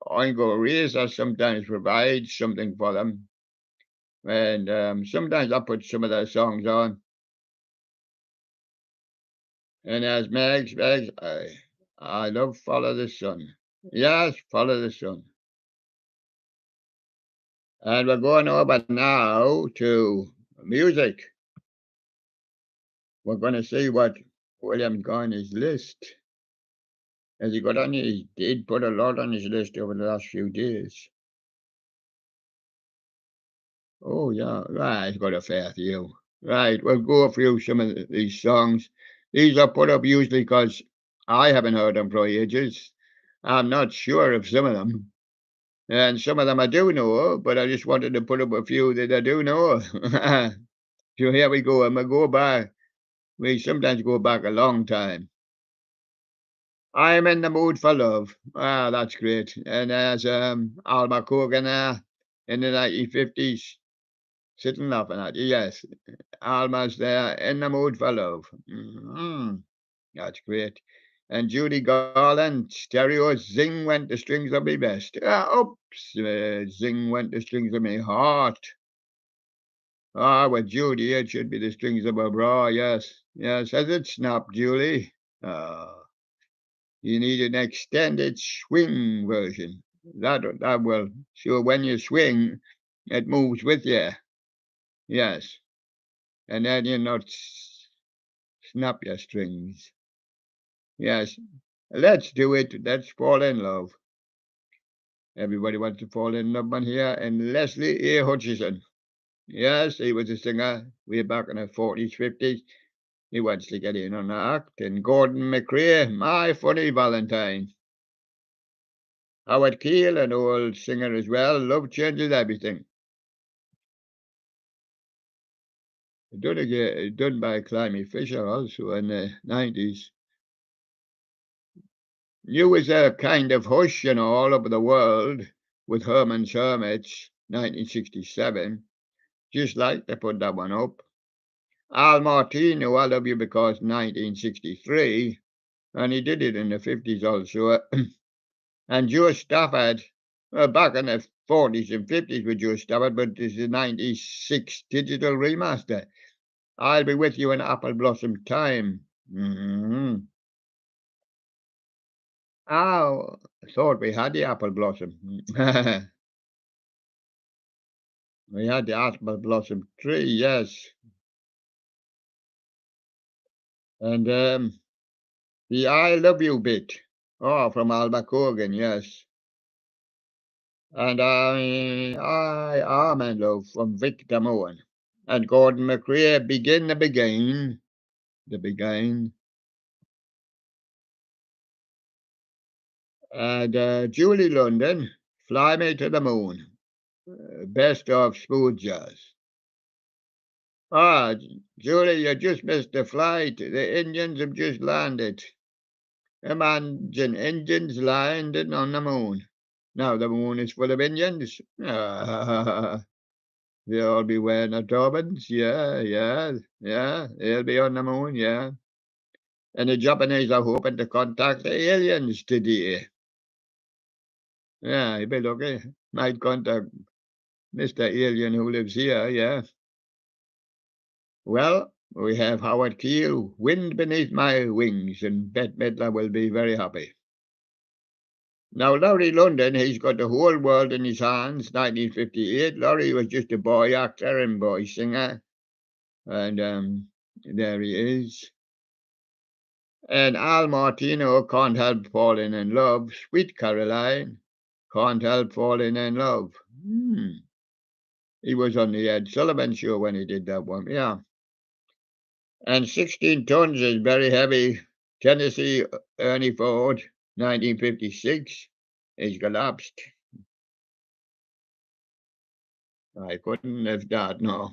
Oingo Razor sometimes provides something for them. And sometimes I put some of their songs on. And as Megs, I love Follow the Sun. Yes, Follow the Sun. And we're going over now to music. We're going to see what William's got on his list. Has he got on his, did put a lot on his list over the last few days. Oh, yeah, right, he's got a fair few. Right, we'll go through some of these songs. These are put up usually because I haven't heard them for ages. I'm not sure of some of them. And some of them I do know, but I just wanted to put up a few that I do know. So here we go. I'm going to go back. We sometimes go back a long time. I'm in the mood for love. Ah, that's great. And there's Alma Cogan there in the 1950s, sitting laughing at you. Yes, Alma's there in the mood for love. That's great. And Judy Garland, stereo, zing went the strings of me best. Oops, zing went the strings of me heart. With Judy, it should be the strings of her bra, yes. Yes, has it snapped, Julie? You need an extended swing version. That will, so when you swing, it moves with you. Yes. And then you not snap your strings. Yes. Let's do it. Let's fall in love. Everybody wants to fall in love on here. And Leslie A. Hutchison. Yes, he was a singer way back in the 40s, 50s. He wants to get in on the act. And Gordon McRae, My Funny Valentine. Howard Keel, an old singer as well. Love changes everything. Done by Climby Fisher also in the 90s. You was a kind of hush, you know, all over the world with Herman's Hermits, 1967. Just like to put that one up. Al Martino, I Love You Because, 1963. And he did it in the 50s also. And Joe Stafford, back in the 40s and 50s with Joe Stafford, but this is a 96 digital remaster. I'll be with you in apple blossom time. Oh, I thought we had the apple blossom. We had the apple blossom tree, yes. And the I love you bit. Oh, from Alba Corgan, yes. And I Amen Love from Victor Moen. And Gordon McRae, Begin the Begin. The Begin. And Julie London, Fly Me to the Moon. Best of smooth jazz. Ah, Julie, you just missed the flight. The Indians have just landed. Imagine Indians landing on the moon. Now the moon is full of Indians. They'll all be wearing their turbans. Yeah, yeah, yeah. They'll be on the moon. Yeah. And the Japanese are hoping to contact the aliens today. Yeah, you be lucky. Might contact Mr. Alien who lives here. Yeah. Well, we have Howard Keel, Wind Beneath My Wings, and Bette Midler will be very happy. Now, Laurie London, he's got the whole world in his hands, 1958. Laurie was just a boy actor and boy singer. And there he is. And Al Martino, Can't Help Falling in Love. Sweet Caroline, Can't Help Falling in Love. He was on the Ed Sullivan Show when he did that one, yeah. And 16 Tons is very heavy. Tennessee Ernie Ford, 1956, is collapsed. I couldn't have that, no.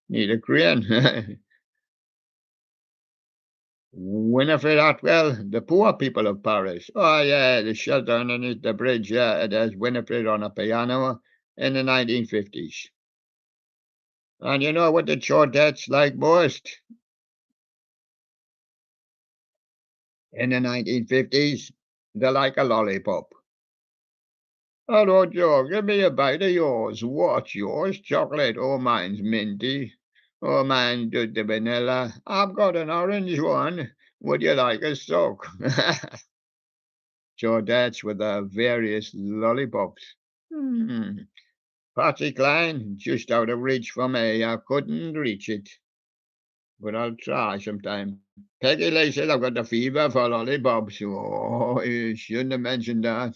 Need a crane. Winifred Atwell, The Poor People of Paris. Oh, yeah, the shelter underneath the bridge. Yeah, it has Winifred on a piano in the 1950s. And you know what the Chordettes like most in the 1950s? They like a lollipop. Hello, Joe. Give me a bite of yours. What's yours? Chocolate. Oh, mine's minty. Oh, mine does the vanilla. I've got an orange one. Would you like a soak? Chordettes with the various lollipops. Hmm. Patsy Cline, just out of reach for me. I couldn't reach it, but I'll try sometime. Peggy Lee said I've got the fever for lollipops. Oh, you shouldn't have mentioned that.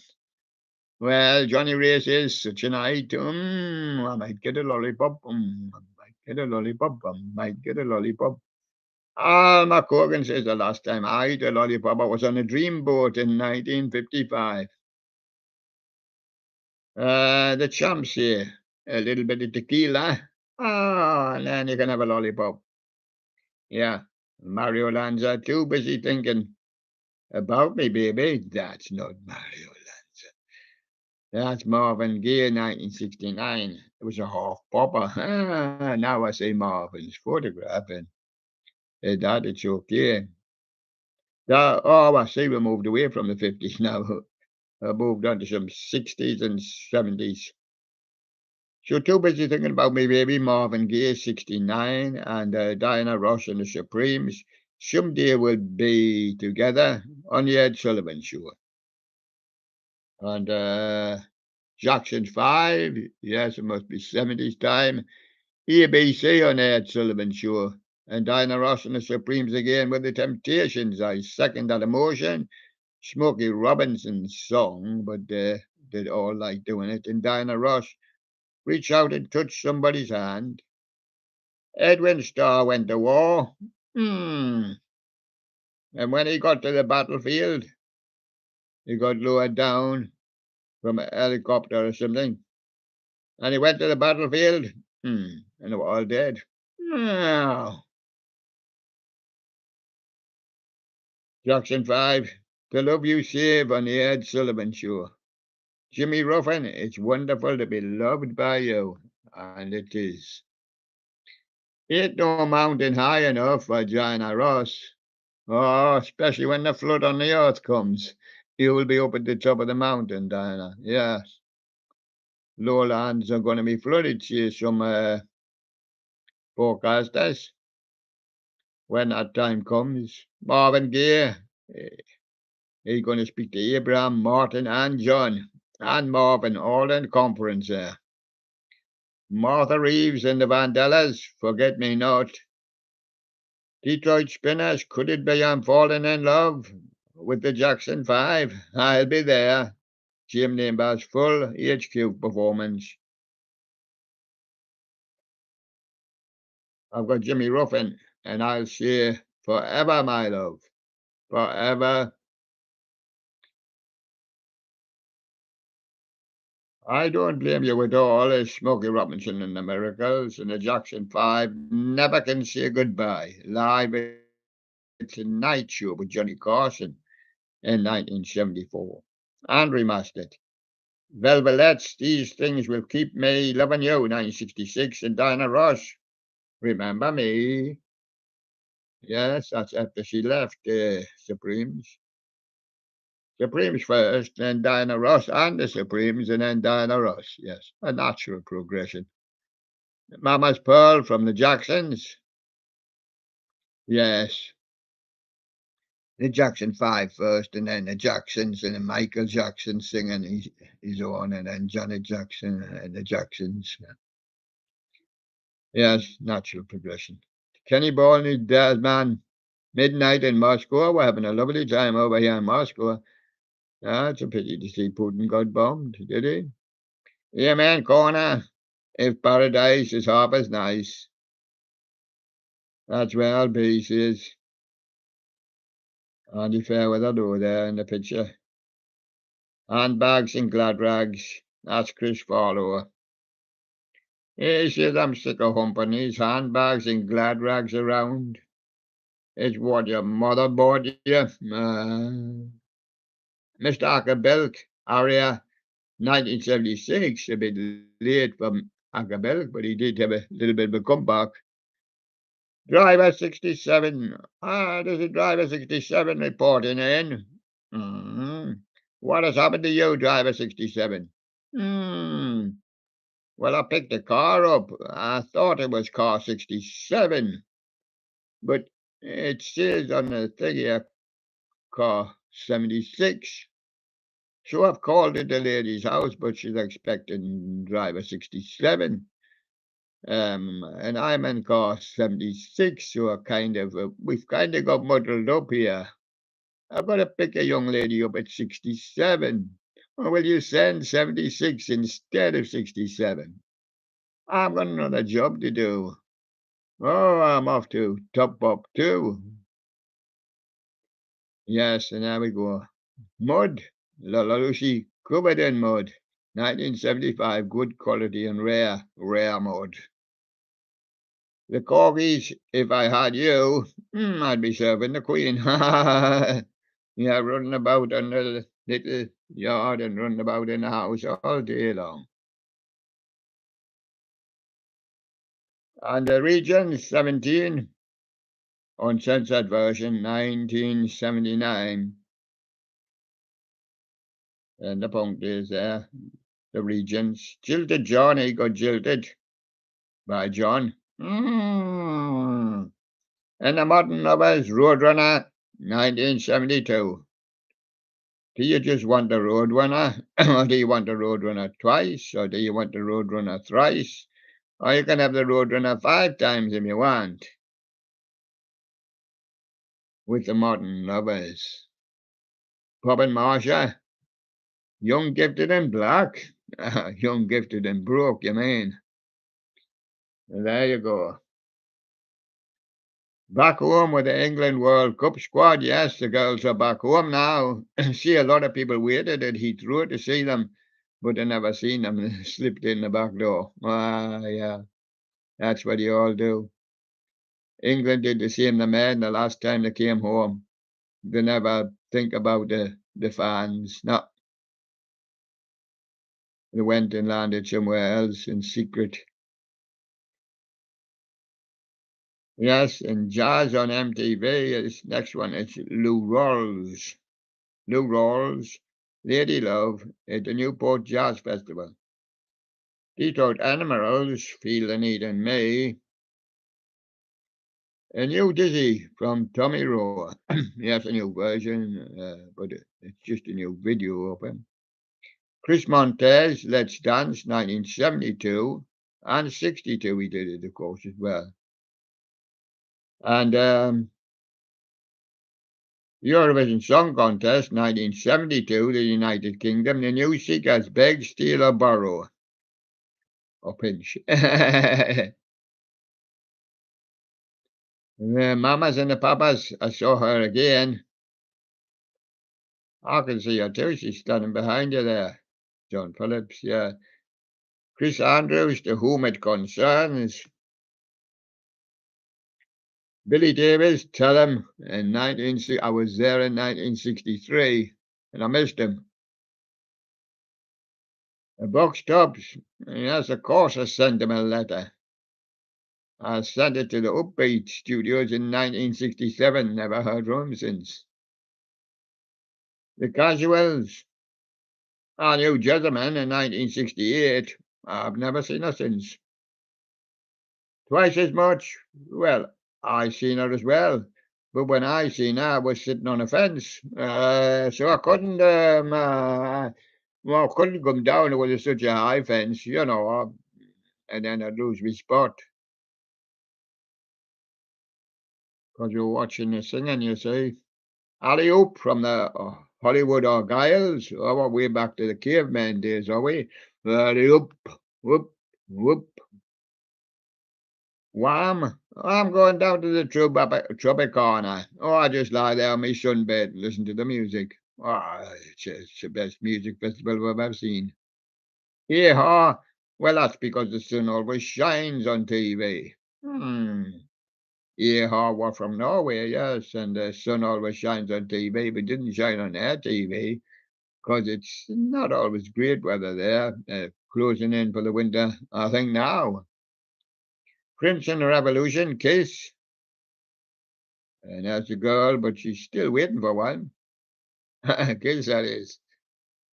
Well, Johnny Ray says such a night. I might get a lollipop. I might get a lollipop. I might get a lollipop. Al McCorgan says the last time I ate a lollipop, I was on a dreamboat in 1955. The champs here, a little bit of tequila. And then you can have a lollipop. Yeah. Mario Lanza, too busy thinking about me, baby. That's not Mario Lanza. That's Marvin Gaye, 1969. It was a half popper. Now I see Marvin's photograph, and that it's okay. I see we moved away from the 50s now. I moved on to some 60s and 70s. So too busy thinking about me baby Marvin Gaye, 69, and Diana Ross and the Supremes. Someday we'll be together on the Ed Sullivan Show. And Jackson 5, yes, it must be 70s time. ABC on the Ed Sullivan Show. And Diana Ross and the Supremes again with the Temptations. I second that emotion. Smokey Robinson's song, but they all like doing it. And Diana Ross, reach out and touch somebody's hand. Edwin Starr went to war. And when he got to the battlefield, he got lowered down from a helicopter or something. And he went to the battlefield, and they were all dead. Now, Jackson 5, The Love You Save on the Ed Sullivan Show. Jimmy Ruffin, it's wonderful to be loved by you. And it is. Ain't no mountain high enough for Diana Ross. Oh, especially when the flood on the earth comes. You will be up at the top of the mountain, Diana. Yes. Lowlands are going to be flooded, see some forecasters. when that time comes. Marvin Gaye, he's going to speak to Abraham, Martin, and John, and Marvin, all in conference there. Martha Reeves and the Vandellas, Forget Me Not. Detroit Spinners, Could It Be I'm Falling in Love with the Jackson 5? I'll be there. Jim Nimbus, full HQ performance. I've got Jimmy Ruffin, and I'll say, Forever, my love. Forever. I don't blame you at all. As Smokey Robinson and the Miracles and the Jackson 5 never can say goodbye. Live at the Tonight Show with Johnny Carson in 1974 and remastered. Velvets, These Things Will Keep Me Loving You, 1966, and Diana Ross, Remember Me. Yes, that's after she left Supremes. Supremes first, then Diana Ross and the Supremes, and then Diana Ross. Yes, a natural progression. Mama's Pearl from the Jacksons. Yes. The Jackson 5 first, and then the Jacksons, and then Michael Jackson singing his own, and then Janet Jackson and the Jacksons. Yes, natural progression. Kenny Ball and his dad, man. Midnight in Moscow. We're having a lovely time over here in Moscow. It's a pity to see Putin got bombed, did he? Yeah, man, corner. If paradise is half as nice, that's where I'll be, says Andy Fairweather do there in the picture. Handbags and glad rags. That's Chris Farlow. He says I'm sick of humping these handbags and glad rags around. It's what your mother bought you. Mr. Acapelk, Aria, 1976, a bit late from Acapelk, but he did have a little bit of a comeback. Driver 67. There's a driver 67 reporting in. What has happened to you, driver 67? Well, I picked the car up. I thought it was car 67, but it says on the thing here, car 76. So I've called at the lady's house, but she's expecting driver 67. And I'm in car 76, so we've kind of got muddled up here. I've got to pick a young lady up at 67. Or will you send 76 instead of 67? I've got another job to do. Oh, I'm off to Top Up too. Yes, and there we go. Mud. Lola Lucy, covered in mud. 1975, good quality and rare mud. The corgis, if I had you, I'd be serving the Queen. Yeah, running about in the little yard and running about in the house all day long. And the region 17, uncensored version 1979. And the point is there, the regions. Jilted Johnny got jilted by John. And the modern novels, Roadrunner 1972. Do you just want the Roadrunner? Or do you want the Roadrunner twice? Or do you want the Roadrunner thrice? Or you can have the Roadrunner 5 times if you want. With the modern lovers. Bob and Marsha. Young, gifted, and black. Young, gifted, and broke, you mean. There you go. Back home with the England World Cup squad. Yes, the girls are back home now. See, a lot of people waited at Heathrow to see them, but they never seen them. They slipped in the back door. Yeah, that's what you all do. England did the same to men the last time they came home. They never think about the fans. No. They went and landed somewhere else in secret. Yes, and jazz on MTV is next one. It's Lou Rawls. Lou Rawls, Lady Love at the Newport Jazz Festival. Detroit Animals, Feel the Need in Me. A new Dizzy from Tommy Rowe. Yes, a new version, but it's just a new video of him. Chris Montez, Let's Dance, 1972, and 62 he did it, of course, as well. And Eurovision Song Contest, 1972, the United Kingdom, the new seekers Beg, Steal or Borrow. Or Pinch. The mamas and the papas, I saw her again. I can see her too, she's standing behind you there. John Phillips, yeah. Chris Andrews, To Whom It Concerns. Billy Davis, Tell Him, I was there in 1963, and I missed him. The Box Tops, yes, of course I sent him a letter. I sent it to the Upbeat Studios in 1967, never heard from him since. The Casuals, I knew Gentleman in 1968, I've never seen her since. Twice as much, well, I seen her as well. But when I seen her, I was sitting on a fence, so I couldn't, well, couldn't come down. It was such a high fence, and then I'd lose my spot because you're watching the singing, you see. Alley oop from the Hollywood Argyles. Oh, we're way back to the caveman days, are we? Alley oop, whoop, whoop. Wham! I'm going down to the Tropicana. Oh, I just lie there on my sunbed and listen to the music. Ah, it's the best music festival I've ever seen. Yeah, well, that's because the sun always shines on TV. Yeah, we're from Norway, yes, and the sun always shines on TV, but didn't shine on their TV because it's not always great weather there. Closing in for the winter, I think now. Crimson Revolution, Kiss. And that's a girl, but she's still waiting for one. Kiss, that is.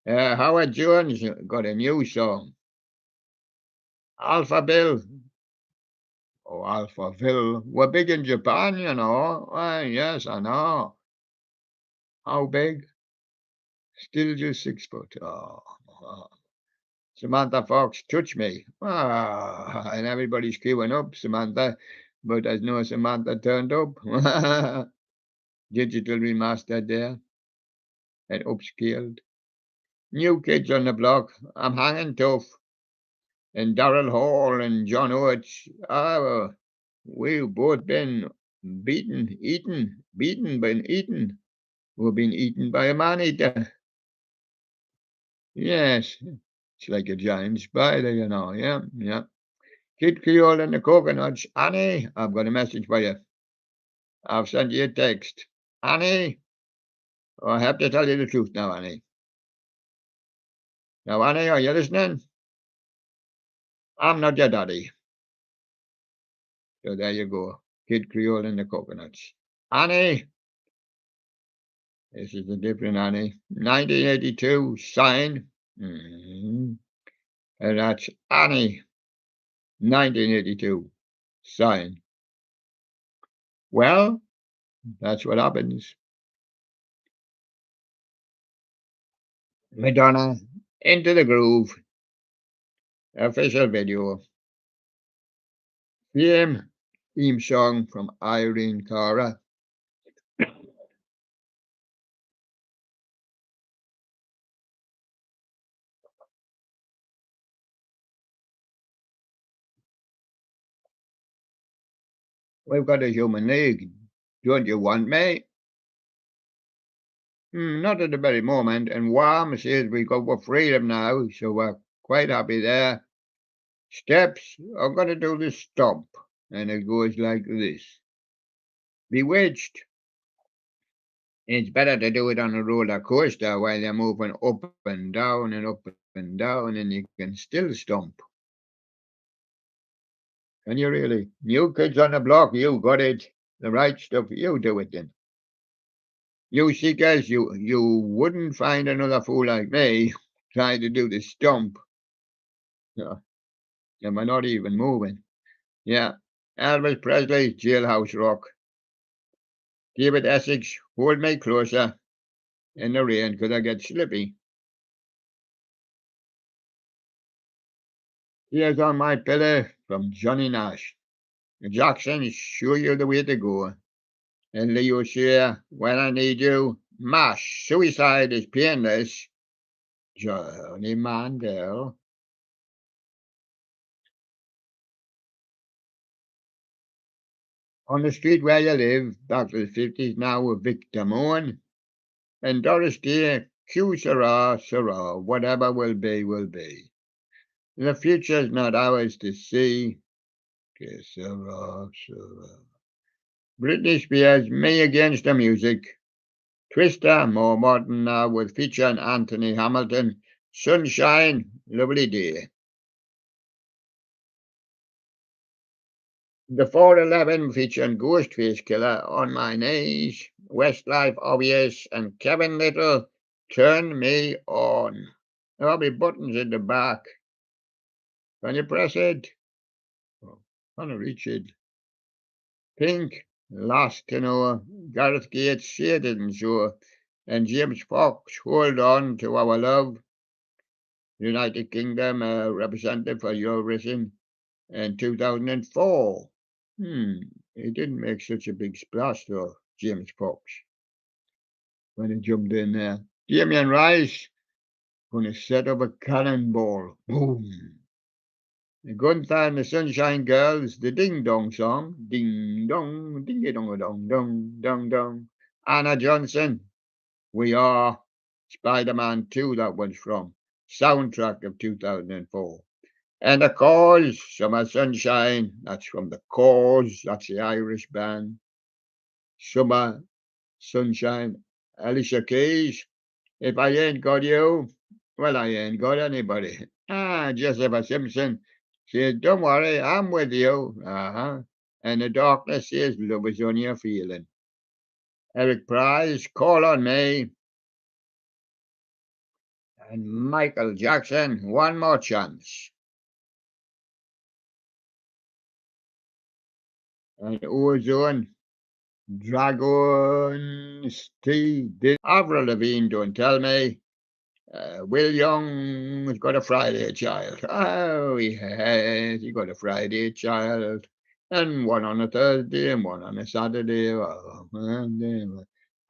Howard Jones got a new song. Alpha Bill. Oh, Alphaville. We're big in Japan, you know. Yes, I know. How big? Still just 6 foot. Oh. Samantha Fox, Touch Me. And everybody's queuing up, Samantha. But there's no Samantha turned up. Digital remastered there and upscaled. New Kids on the Block. I'm hanging tough. And Darrell Hall and John Oates. We've both been been eaten. We've been eaten by a man-eater. Yes, it's like a giant spider, yeah. Kid Creole and the Coconuts. Annie, I've got a message for you. I've sent you a text. Annie, I have to tell you the truth now, Annie. Now, Annie, are you listening? I'm not your daddy. So there you go. Kid Creole and the Coconuts. Annie, this is a different Annie. 1982, sign. And that's Annie, 1982, sign. Well, that's what happens. Madonna, Into the Groove, official video. Theme song from Irene Cara. We've got a human league. Don't you want me? Not at the very moment. And Wham says we got for freedom now, so we're quite happy there. Steps, I'm going to do the stomp. And it goes like this. Bewitched. It's better to do it on a roller coaster while you're moving up and down and up and down, and you can still stomp. Can you really? New Kids on the Block, you got it. The right stuff, you do it then. You seekers, you wouldn't find another fool like me trying to do the stomp. Yeah, and we're not even moving. Yeah. Elvis Presley, Jailhouse Rock. David Essex, Hold Me Closer. In the rain, could I get slippy? Tears on My Pillow from Johnny Nash. Jackson, Show You the Way to Go. And Leo Shear, When I Need You. Mash, Suicide is Painless. Johnny Mandel. On the Street Where You Live, back to the 50s now with Victor Moon. And Doris Day, Q Sarah, Sarah, whatever will be, will be. The future's not ours to see. Que Sarah, Sarah. Britney Spears, Me Against the Music. Twister, more modern now with featuring Anthony Hamilton. Sunshine, Lovely Day. The 411 featuring Ghostface Killer, On My Knees, Westlife Obvious, and Kevin Little, Turn Me On. There'll be buttons in the back. Can you press it? Oh, can't reach it. Pink, Lost to Know, Gareth Gates, Shaded and Sure, and James Fox, Hold On to Our Love. United Kingdom representative for Eurovision in 2004. He didn't make such a big splash though, James Fox, when he jumped in there. Damien Rice gonna set up a cannonball. Boom. Gunther and the Sunshine Girls, the Ding Dong song. Ding dong, ding dong dong dong dong dong. Anna Johnson, We Are. Spider-Man 2, that one's from. Soundtrack of 2004. And The Cause, Summer Sunshine, that's from The Cause, that's the Irish band. Summer Sunshine, Alicia Keys, If I Ain't Got You, well, I ain't got anybody. Jessica Simpson says, Don't worry, I'm with you. And The Darkness says, Love is on your feeling. Eric Price, Call on Me. And Michael Jackson, One More Chance. And Ozone, Dragon Steve, Avril Lavigne, Don't Tell Me. Will Young's got a Friday child. Oh, he has. He got a Friday child. And one on a Thursday and one on a Saturday. Oh,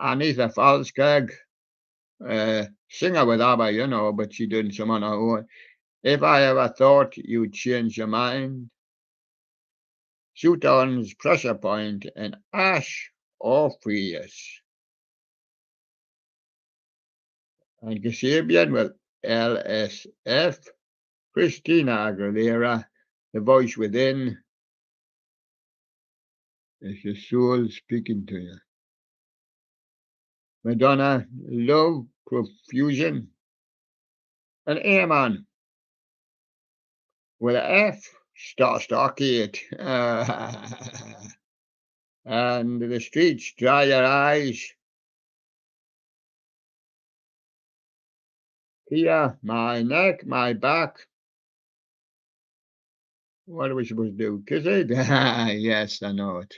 Anita Falskag, singer with ABBA, you know, but she did some on her own. If I Ever Thought You'd Change Your Mind. Shoot-ons, Pressure Point, and Ash Orpheus. And Kasabian, well, LSF. Christina Aguilera, The Voice Within. It's your soul speaking to you. Madonna, Love, Profusion. And Airman with an F, Stargate. And The Streets, Dry Your Eyes. Here, My Neck, My Back. What are we supposed to do? Kiss it? Yes, I know it.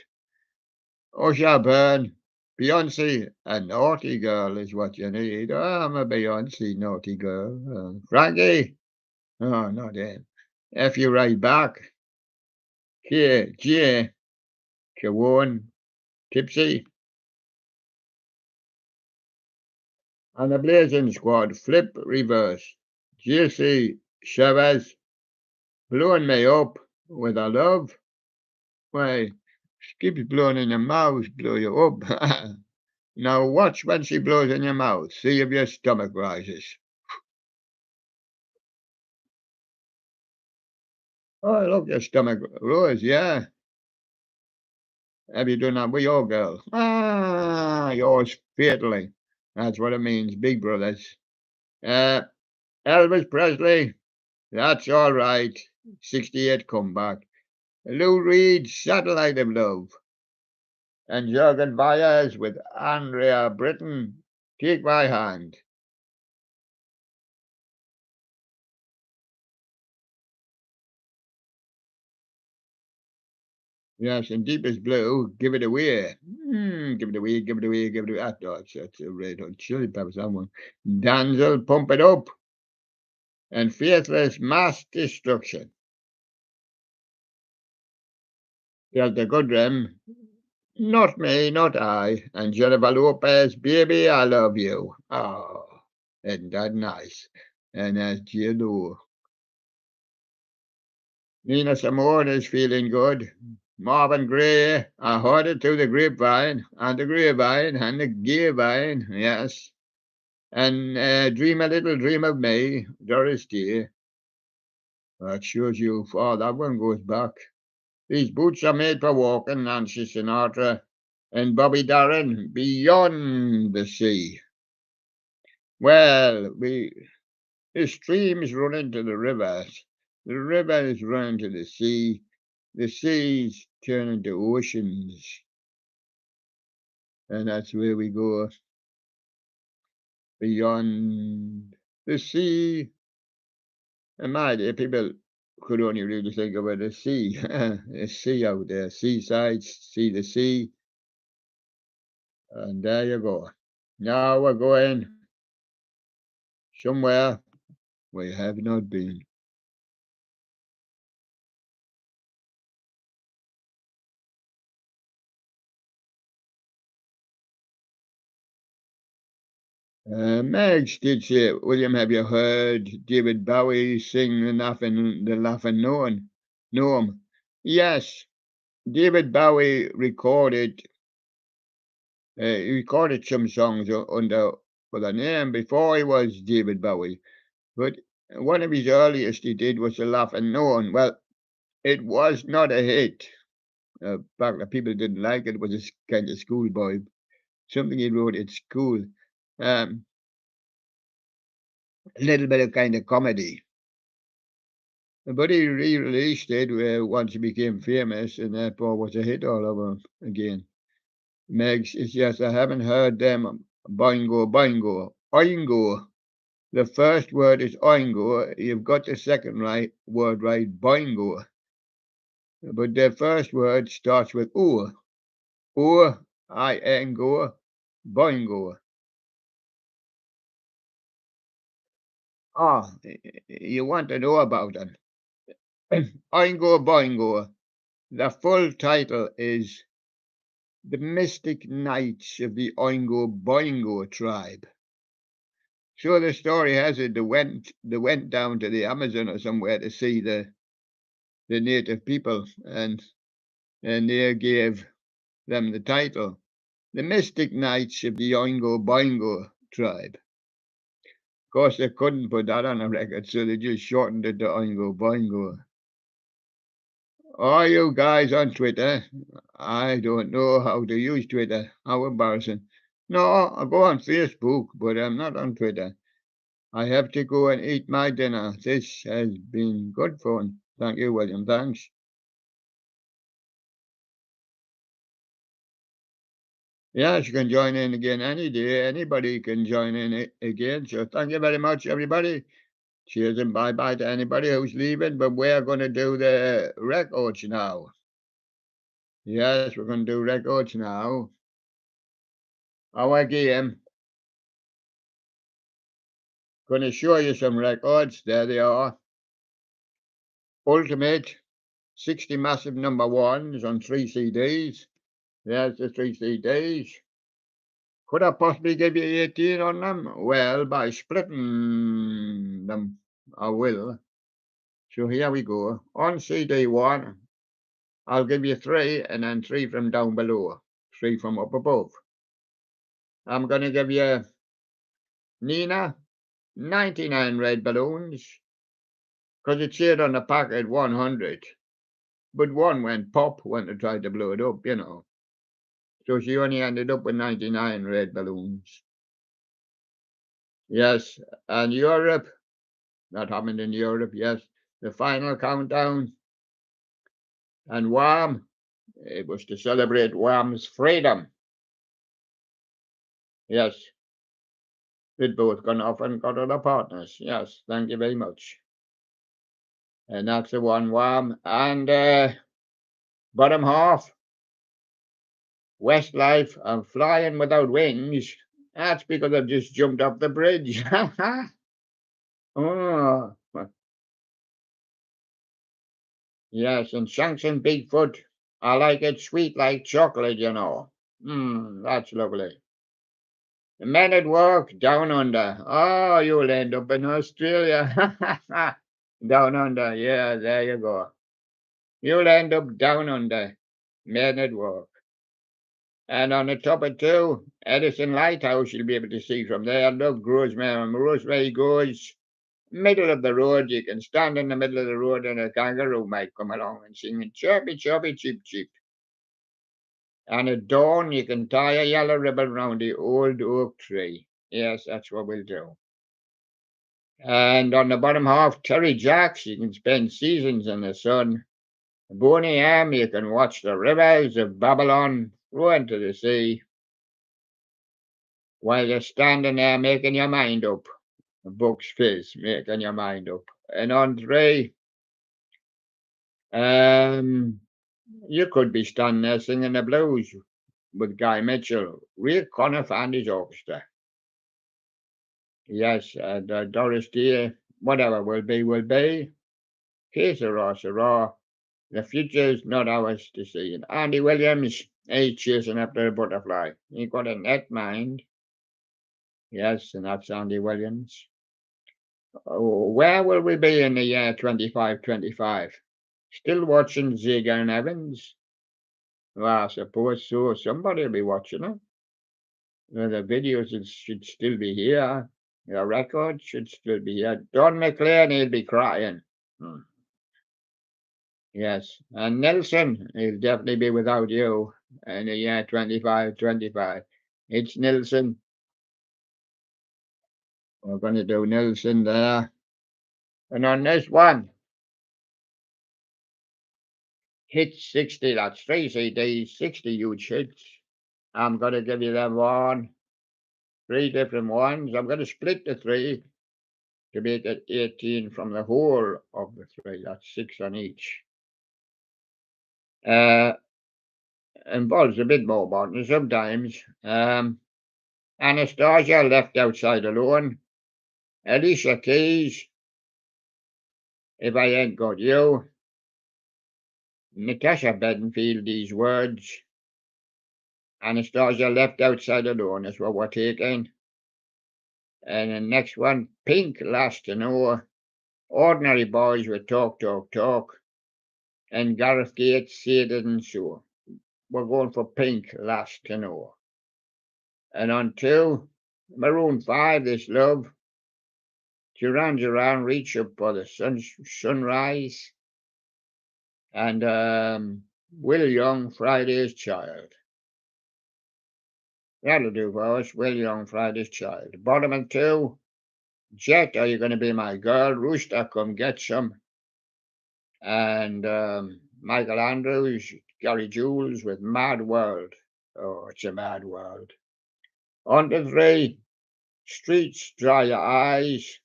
Usher Burn, Beyonce, a naughty girl is what you need. Oh, I'm a Beyonce naughty girl. Frankie, oh, not him. If you right back, J, Kawan, Tipsy, and the Blazing Squad, Flip Reverse, JC Chavez, blowing me up with a love. Why, keep it blowing in your mouth, blow you up. Now watch when she blows in your mouth. See if your stomach rises. Oh, look, your stomach rose, yeah. Have you done that with your girl? Yours fatally. That's what it means, big brothers. Elvis Presley, That's All Right. 68 comeback. Lou Reed, Satellite of Love. And Jürgen Byers with Andrea Britton, Take My Hand. Yes, and deepest blue, give it away. Give it away, give it away, give it away. That's a Red Hot Chili Peppers, that one. Danzel, pump it up. And faithless mass destruction. Delta Goodrem, not me, not I. And Jennifer Lopez, baby, I love you. Oh, isn't that nice? And as you know, Nina Simone is feeling good. Marvin Gaye, I heard it through the grapevine, and the grapevine, and the grapevine, yes. And Dream a Little Dream of Me, Doris Day. That shows you far that one goes back. These boots are made for walking, Nancy Sinatra. And Bobby Darin, Beyond the Sea. Well, the streams run into the rivers. The rivers run into the sea. The seas turn into oceans. And that's where we go beyond the sea. And my dear, people could only really think about the sea. The sea out there, seasides, see the sea. And there you go. Now we're going somewhere we have not been. Madge did say, William, have you heard David Bowie sing the Laughing Gnome? Yes, David Bowie recorded some songs under other name before he was David Bowie. But one of his earliest he did was the Laughing Gnome. Well, it was not a hit. Back the people didn't like it. It was a kind of schoolboy, something he wrote at school. Um, a little bit of kind of comedy. But he re-released it once he became famous, and therefore was a hit all over again. Megs, it's just I haven't heard them boingo boingo oingo. The first word is oingo. You've got the second word right, boingo. But the first word starts with o. O, I N go, boingo. Ah, you want to know about it? Oingo boingo. The full title is The Mystic Knights of the Oingo Boingo tribe. So the story has it they went down to the Amazon or somewhere to see the native people, and they gave them the title, The Mystic Knights of the Oingo Boingo tribe. Of course, they couldn't put that on a record, so they just shortened it to Oingo Boingo. Are you guys on Twitter? I don't know how to use Twitter. How embarrassing. No, I go on Facebook, but I'm not on Twitter. I have to go and eat my dinner. This has been good fun. Thank you, William. Thanks. Yes, you can join in again any day. Anybody can join in again. So thank you very much, everybody. Cheers and bye bye to anybody who's leaving. But we're going to do the records now. Yes, we're going to do records now. Our game. Going to show you some records. There they are. Ultimate 60 massive number ones on 3 CDs. There's the 3 CDs. Could I possibly give you 18 on them? Well, by splitting them, I will. So here we go. On CD 1, I'll give you 3 and then 3 from down below, 3 from up above. I'm going to give you Nina, 99 red balloons, because it said on the packet 100. But one went pop when they tried to blow it up, you know. So she only ended up with 99 red balloons. Yes, and Europe, that happened in Europe, yes. The final countdown. And Wham, it was to celebrate Wham's freedom. Yes, we'd both gone off and got other partners. Yes, thank you very much. And that's the one, Wham. And Bottom half, Westlife, I'm flying without wings. That's because I've just jumped off the bridge. Oh, yes, and Shanks and Bigfoot. I like it sweet like chocolate, you know. That's lovely. The men at work down under. Oh, you'll end up in Australia. Down under, yeah, there you go. You'll end up down under. Men at work. And on the top of two, Edison Lighthouse, you'll be able to see from there. Look, Rosemary goes middle of the road. You can stand in the middle of the road and a kangaroo might come along and sing chirpy, chirpy, cheep, cheep. And at dawn, you can tie a yellow ribbon round the old oak tree. Yes, that's what we'll do. And on the bottom half, Terry Jacks, you can spend seasons in the sun. Boney M, you can watch the rivers of Babylon flow into the sea while you're standing there making your mind up. Books fizz, making your mind up. And on three, you could be standing there singing the blues with Guy Mitchell. Ray Conniff and his orchestra. Yes, and Doris Day, whatever will be, will be. Que sera, sera. The future's not ours to see. And Andy Williams, he's chasing after a butterfly. He got a net mind. Yes, and that's Andy Williams. Oh, where will we be in the year 2525? Still watching Ziegler and Evans? Well, I suppose so. Somebody will be watching it. The videos should still be here. The records should still be here. Don McLean, he'll be crying. Hmm. Yes, and Nelson, he'll definitely be without you in the year 2525. It's Nelson. We're going to do Nelson there. And on this one, hit 60, that's 3 CDs, 60 huge hits. I'm going to give you them three different ones. I'm going to split the three to make it 18 from the whole of the three. That's 6 on each. Involves a bit more bonding sometimes. Anastasia left outside alone. Alicia Keys, if I ain't got you. Natasha Bedingfield, these words. Anastasia left outside alone is what we're taking. And the next one, Pink, last to know. Ordinary boys with talk, talk, talk. And Gareth Gates, say it isn't so. We're going for Pink, last to know. And on two, Maroon 5, This Love. Duran Duran, Reach Up for the Sunrise. And Will Young, Friday's Child. That'll do for us. Will Young, Friday's Child. Bottom and two, Jet, Are You Gonna Be My Girl? Rooster, Come Get Some. And Michael Andrews, Gary Jules with Mad World. Oh, it's a mad world. On to three, Streets, Dry Your Eyes.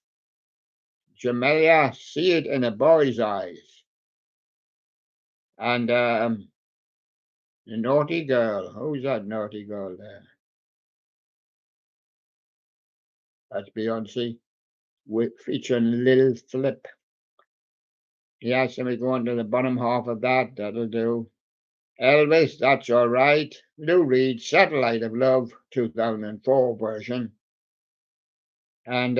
Jamelia, See It in a Boy's Eyes. And the Naughty Girl. Who's that naughty girl there? That's Beyonce. Featuring Lil Flip. Yes, and we go on to the bottom half of that. That'll do. Elvis, That's All Right. Lou Reed, Satellite of Love, 2004 version. And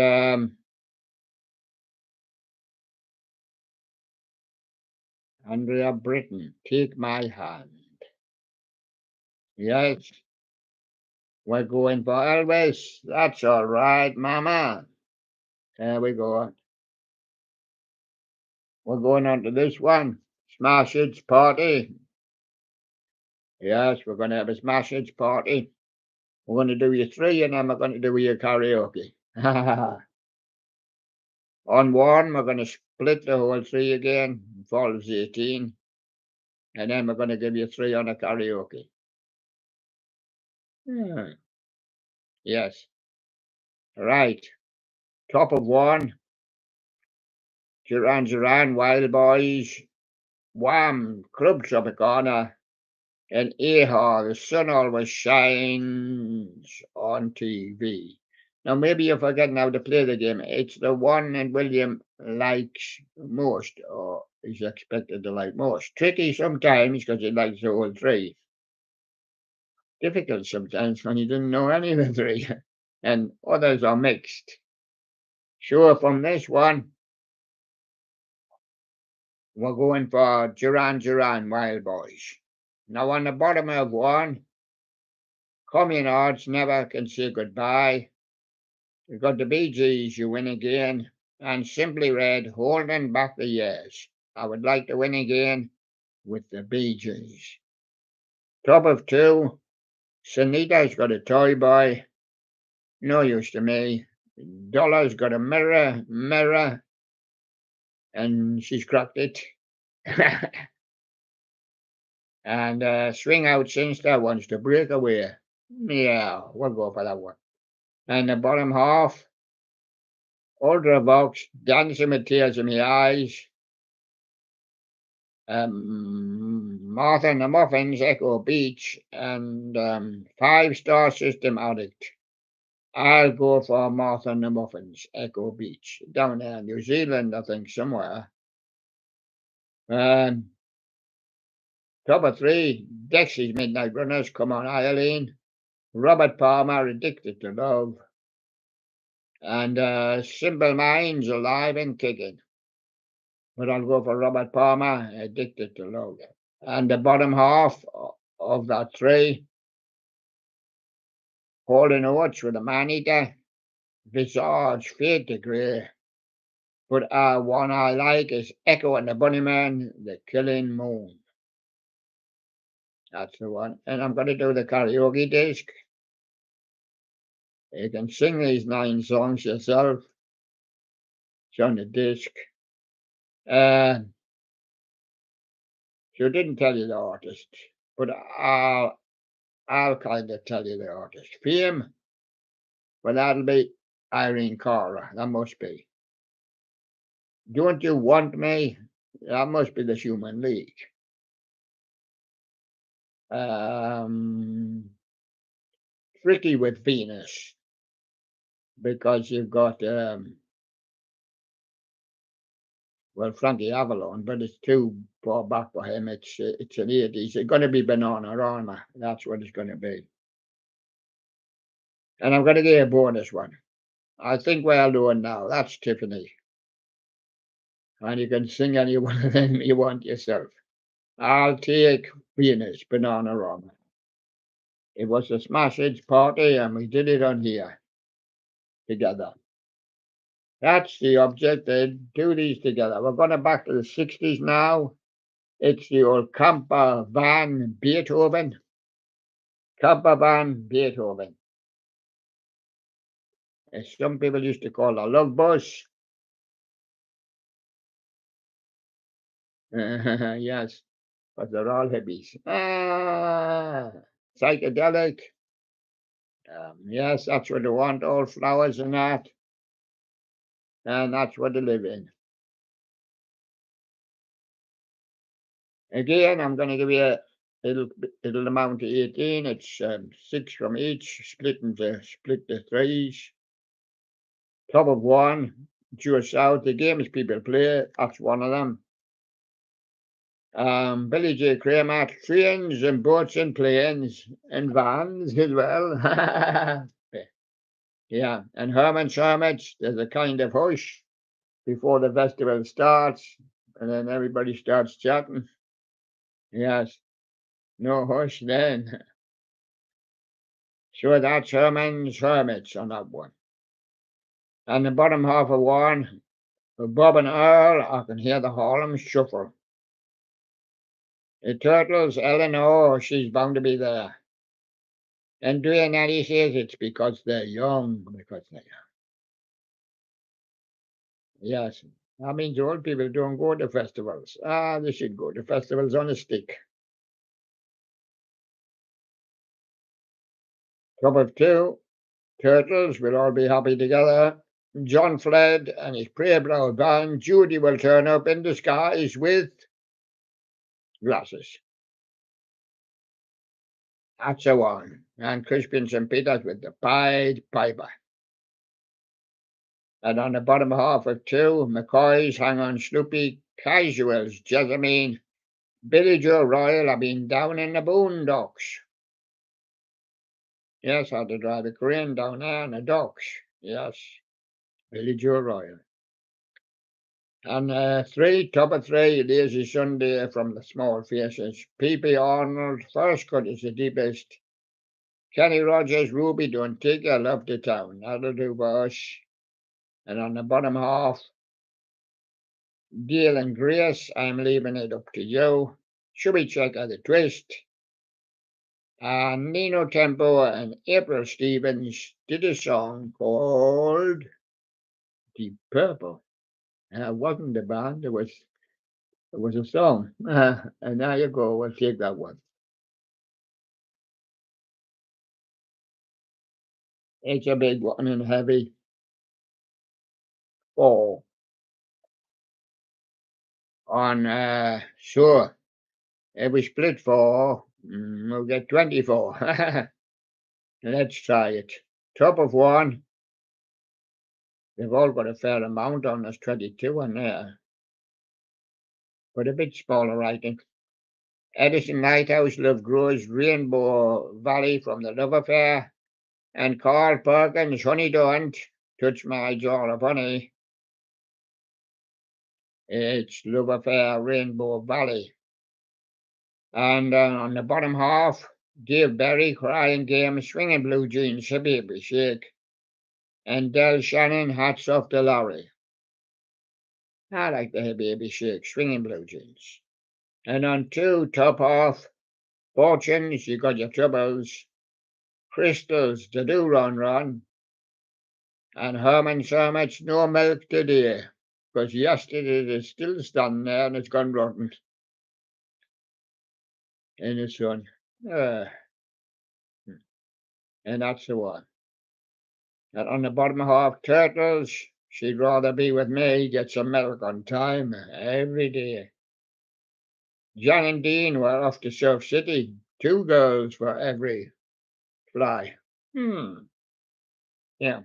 Andrea Britton, Take My Hand. Yes, we're going for Elvis. That's all right, Mama. There we go. We're going on to this one. Smash It's Party. Yes, we're going to have a Smash It's Party. We're going to do your three and then we're going to do your karaoke. On one, we're going to split the whole three again. Falls 18. And then we're going to give you three on a karaoke. Yes. Right. Top of one. Duran Duran, Wild Boys. Wham! Clubs up a corner. And Aha, the sun always shines on TV. Now, maybe you're forgetting how to play the game. It's the one that William likes most, or is expected to like most. Tricky sometimes because he likes the whole three. Difficult sometimes when he doesn't know any of the three. And others are mixed. Sure, from this one, we're going for Duran Duran Wild Boys. Now, on the bottom of one, Communards never can say goodbye. We've got the Bee Gees, You Win Again, and Simply Red, Holding Back the Years. I would like to win again with the Bee Gees. Top of two, Sunita's got a toy boy, no use to me. Dolla's got a mirror, and she's cracked it. And Swing Out Sinister wants to break away. Yeah, we'll go for that one. And the bottom half, Ultravox, Dancing with Tears in My Eyes, Martha and the Muffins, Echo Beach, and Five Star System Addict. I'll go for Martha and the Muffins, Echo Beach, down there in New Zealand, I think, somewhere. Top of three, Dexys Midnight Runners, Come On Eileen, Robert Palmer, Addicted to Love, and Simple Minds, Alive and Kicking. But I'll go for Robert Palmer, Addicted to Love. And the bottom half of that three, Holding Oates with a Man-Eater, Visage, Fade to Grey. But one I like is Echo and the Bunnyman, The Killing Moon. That's the one. And I'm going to do the karaoke disc. You can sing these 9 songs yourself. It's on the disc. She didn't tell you the artist, but I'll kind of tell you the artist. Fame, well, that'll be Irene Cara. That must be. Don't You Want Me? That must be the Human League. Tricky with Venus, because you've got Frankie Avalon, but it's too far back for him. It's an 80s. It's going to be Bananarama. That's what it's going to be. And I'm going to get a bonus one. I think we're doing now. That's Tiffany. And you can sing any one of them you want yourself. I'll take Venus, Bananarama. It was a smash hits party, and we did it on here together. That's the object. They do these together. We're going back to the 60s now. It's the old camper van Beethoven. Camper van Beethoven. As some people used to call a love bus. Yes, but they're all hippies. Psychedelic. Yes, that's what they want, all flowers and that. And that's what they live in. Again, I'm going to give you it'll amount to 18. It's 6 from each, split the threes. Top of one, due south. The games people play, that's one of them. Billy J. Kramer, trains and boats and planes and vans as well. Yeah, and Herman's Hermits, there's a kind of hush before the festival starts, and then everybody starts chatting. Yes, no hush then. Sure, that's Herman's Hermits on that one. And the bottom half of one, Bob and Earl, I can hear the Harlem Shuffle. The Turtles, Eleanor, she's bound to be there. And Dwayne Natty says it's because they're young, Yes, that means old people don't go to festivals. They should go to festivals on a stick. Top of two, Turtles will all be happy together. John fled and his Prayer Brow band. Judy will turn up in disguise with glasses. That's the one. And Crispy and St. Peter's with the Pied Piper. And on the bottom half of two, McCoy's hang on Snoopy Casuals, Jessamine, Billy Joe Royal have been down in the boondocks. Yes, I had to drive a crane down there in the docks. Yes, Billy Joe Royal. And top of three, Lazy Sunday from the Small Faces. P.P. Arnold, First Cut is the deepest. Kenny Rogers, Ruby, Don't Take Your Love to Town. That'll do for us. And on the bottom half, Dale and Grace, I'm leaving it up to you. Should we check out the twist? And Nino Tempo and April Stevens did a song called Deep Purple. It wasn't a band, it was a song. And there you go, we'll take that one. It's a big one and heavy. 4 on sure. If we split 4, we'll get 24. Let's try it. Top of 1. They've all got a fair amount on. There's 22 on there. But a bit smaller, I think. Edison Lighthouse, Love Grows, Rainbow Valley from the Love Affair. And Carl Perkins, Honey Don't Touch My Jar of Honey. It's Love Affair, Rainbow Valley. And on the bottom half, Dave Berry, Crying Game, Swinging Blue Jeans, A Baby Shake. And Del Shannon, Hats Off to Larry. I like the Baby Shake, Swinging Blue Jeans. And on 2, top half, Fortunes, You Got Your Troubles. Crystals, The Do Run Run. And Herman Sermets, No Milk Today. Because yesterday it's still standing there and it's gone rotten in the sun. And that's the one. And on the bottom half, Turtles, She'd Rather Be With Me, Get Some Milk on Time every day. John and Dean were off to Surf City, 2 girls for every fly. Yeah.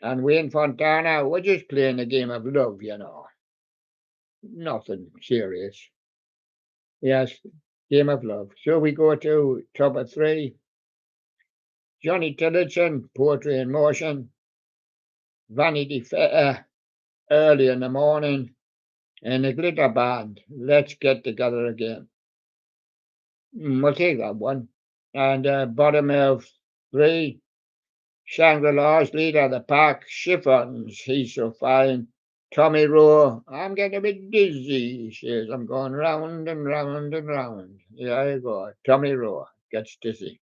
And Wayne Fontana, we're just playing a game of love, you know. Nothing serious. Yes, game of love. So we go to top of 3. Johnny Tillotson, Poetry in Motion. Vanity Fair, Early in the Morning. And the Glitter Band, Let's Get Together Again. We'll take that one. And bottom of 3, Shangri-La's Leader of the Pack, Chiffons, He's So Fine. Tommy Rowe, I'm getting a bit dizzy, he says. I'm going round and round and round. There you go. Tommy Rowe gets dizzy.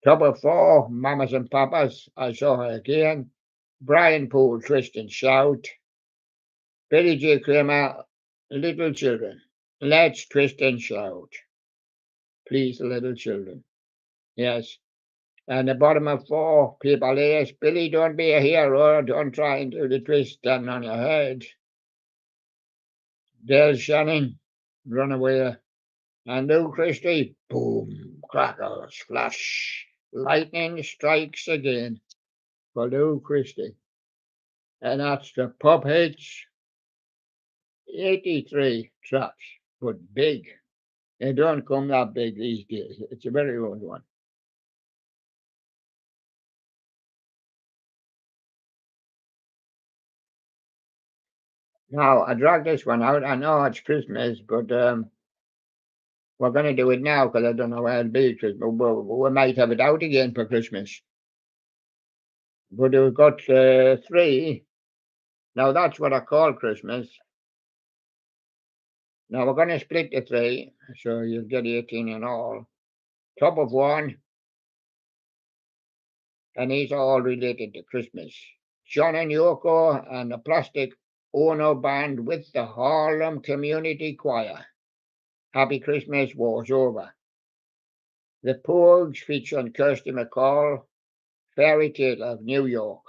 Top of 4, Mamas and Papas, I Saw Her Again. Brian Poole, Twist and Shout. Billy J. Kramer, Little Children. Let's twist and shout. Please, little children. Yes. And the bottom of 4, People is, Billy, don't be a hero. Don't try and do the twist stand on your head. Del Shannon, Run Away. And Lou Christie, Boom, crackles, flash. Lightning strikes again for Lou Christie. And that's the Pop Hits 83 tracks, but big. They don't come that big these days. It's a very old one. Now, I dragged this one out. I know it's Christmas, but we're going to do it now because I don't know where it'll be. Cause we might have it out again for Christmas. But we've got 3. Now, that's what I call Christmas. Now, we're going to split the 3, so you'll get 18 in all. Top of 1, and these are all related to Christmas. John and Yoko and the Plastic Ono Band with the Harlem Community Choir. Happy Christmas, war's over. The Pogues featuring Kirsty McCall, Fairy Tale of New York,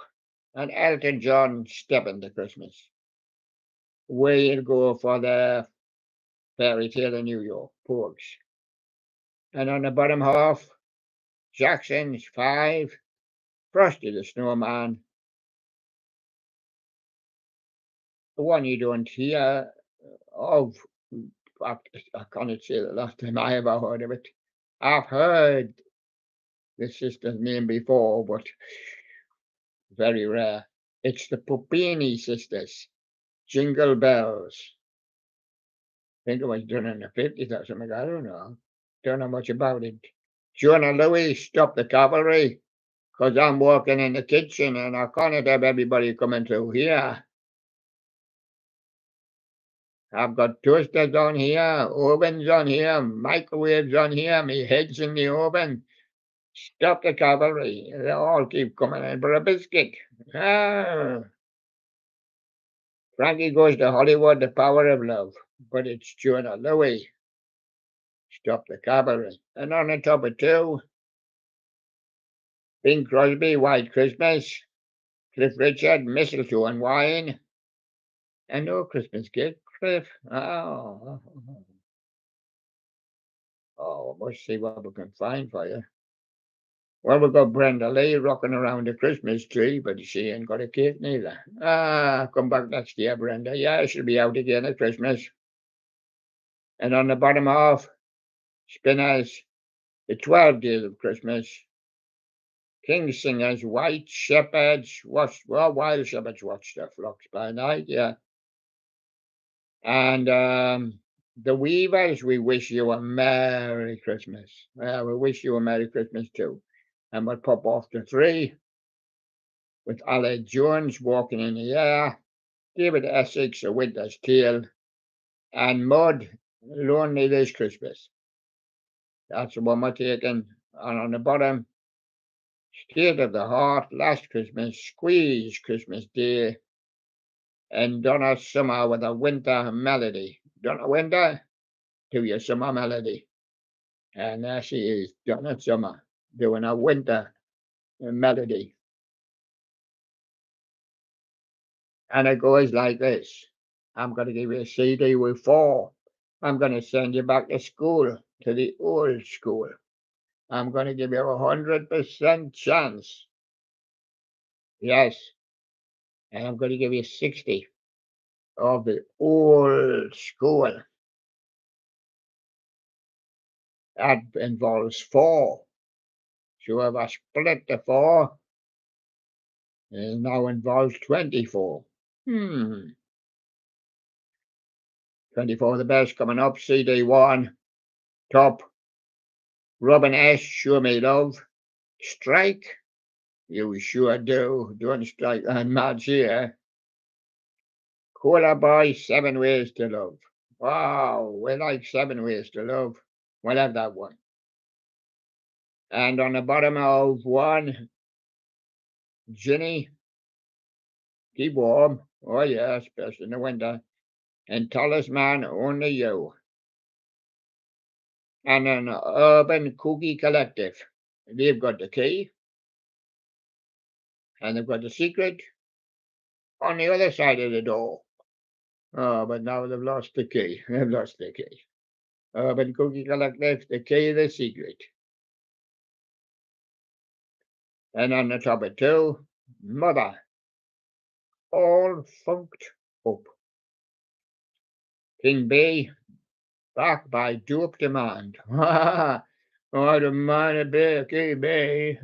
and Elton John, Step into Christmas. We'll go for the Fairy Tale of New York, Porgs. And on the bottom half, Jackson's 5, Frosty the Snowman. The one you don't hear of. I can't say the last time I ever heard of it. I've heard the sister's name before, but very rare. It's the Puppini sisters. Jingle Bells. I think it was done in the 50s or something. I don't know. Don't know much about it. Jonah Louis, Stop the Cavalry, because I'm working in the kitchen and I can't have everybody coming through here. I've got toasters on here, ovens on here, microwaves on here, my head's in the oven. Stop the cavalry. They all keep coming in for a biscuit. Ah. Frankie Goes to Hollywood, The Power of Love. But it's Jonah Louis. Stop the cavalry. And on the top of 2, Bing Crosby, White Christmas. Cliff Richard, Mistletoe and Wine. And no Christmas gift, Cliff. Oh, must see what we can find for you. Well, we've got Brenda Lee rocking around the Christmas tree, but she ain't got a cake neither. Come back next year, Brenda. Yeah, she'll be out again at Christmas. And on the bottom half, Spinners, The 12 Days of Christmas, King Singers, White Shepherds, Wild Shepherds watch their flocks by night, yeah. And the Weavers, we wish you a Merry Christmas. Yeah, we wish you a Merry Christmas too. And we'll pop off to 3 with Aled Jones, Walking in the Air, David Essex, A Winter's Tale, and Mud, Lonely This Christmas. That's the one we're taking. And on the bottom, State of the Heart, Last Christmas, Squeeze, Christmas Day, and Donna Summer with a Winter Melody. Donna Winter, do your summer melody. And there she is, Donna Summer, doing a winter melody. And it goes like this. I'm going to give you a CD with 4. I'm going to send you back to school, to the old school. I'm going to give you 100% chance. Yes. And I'm going to give you 60 of the old school. That involves 4. So if I split the 4, it now involves 24. 24 the best coming up. CD 1, top. Robin S, Show Me Love. Strike. You sure do. Don't strike that match here. Cola Boy, 7 Ways to Love. Wow, we like 7 Ways to Love. We'll have that one. And on the bottom of 1, Ginny, Keep Warm. Oh yeah, especially in the winter. And Talisman, Only You. And an Urban Cookie Collective. They've got the key. And they've got the secret on the other side of the door. Oh, but now they've lost the key. They've lost the key. Urban Cookie Collective, the key, the secret. And on the top of 2, Mother, All Funked Up. King B, Back by Dope Demand. Oh, the man be King B.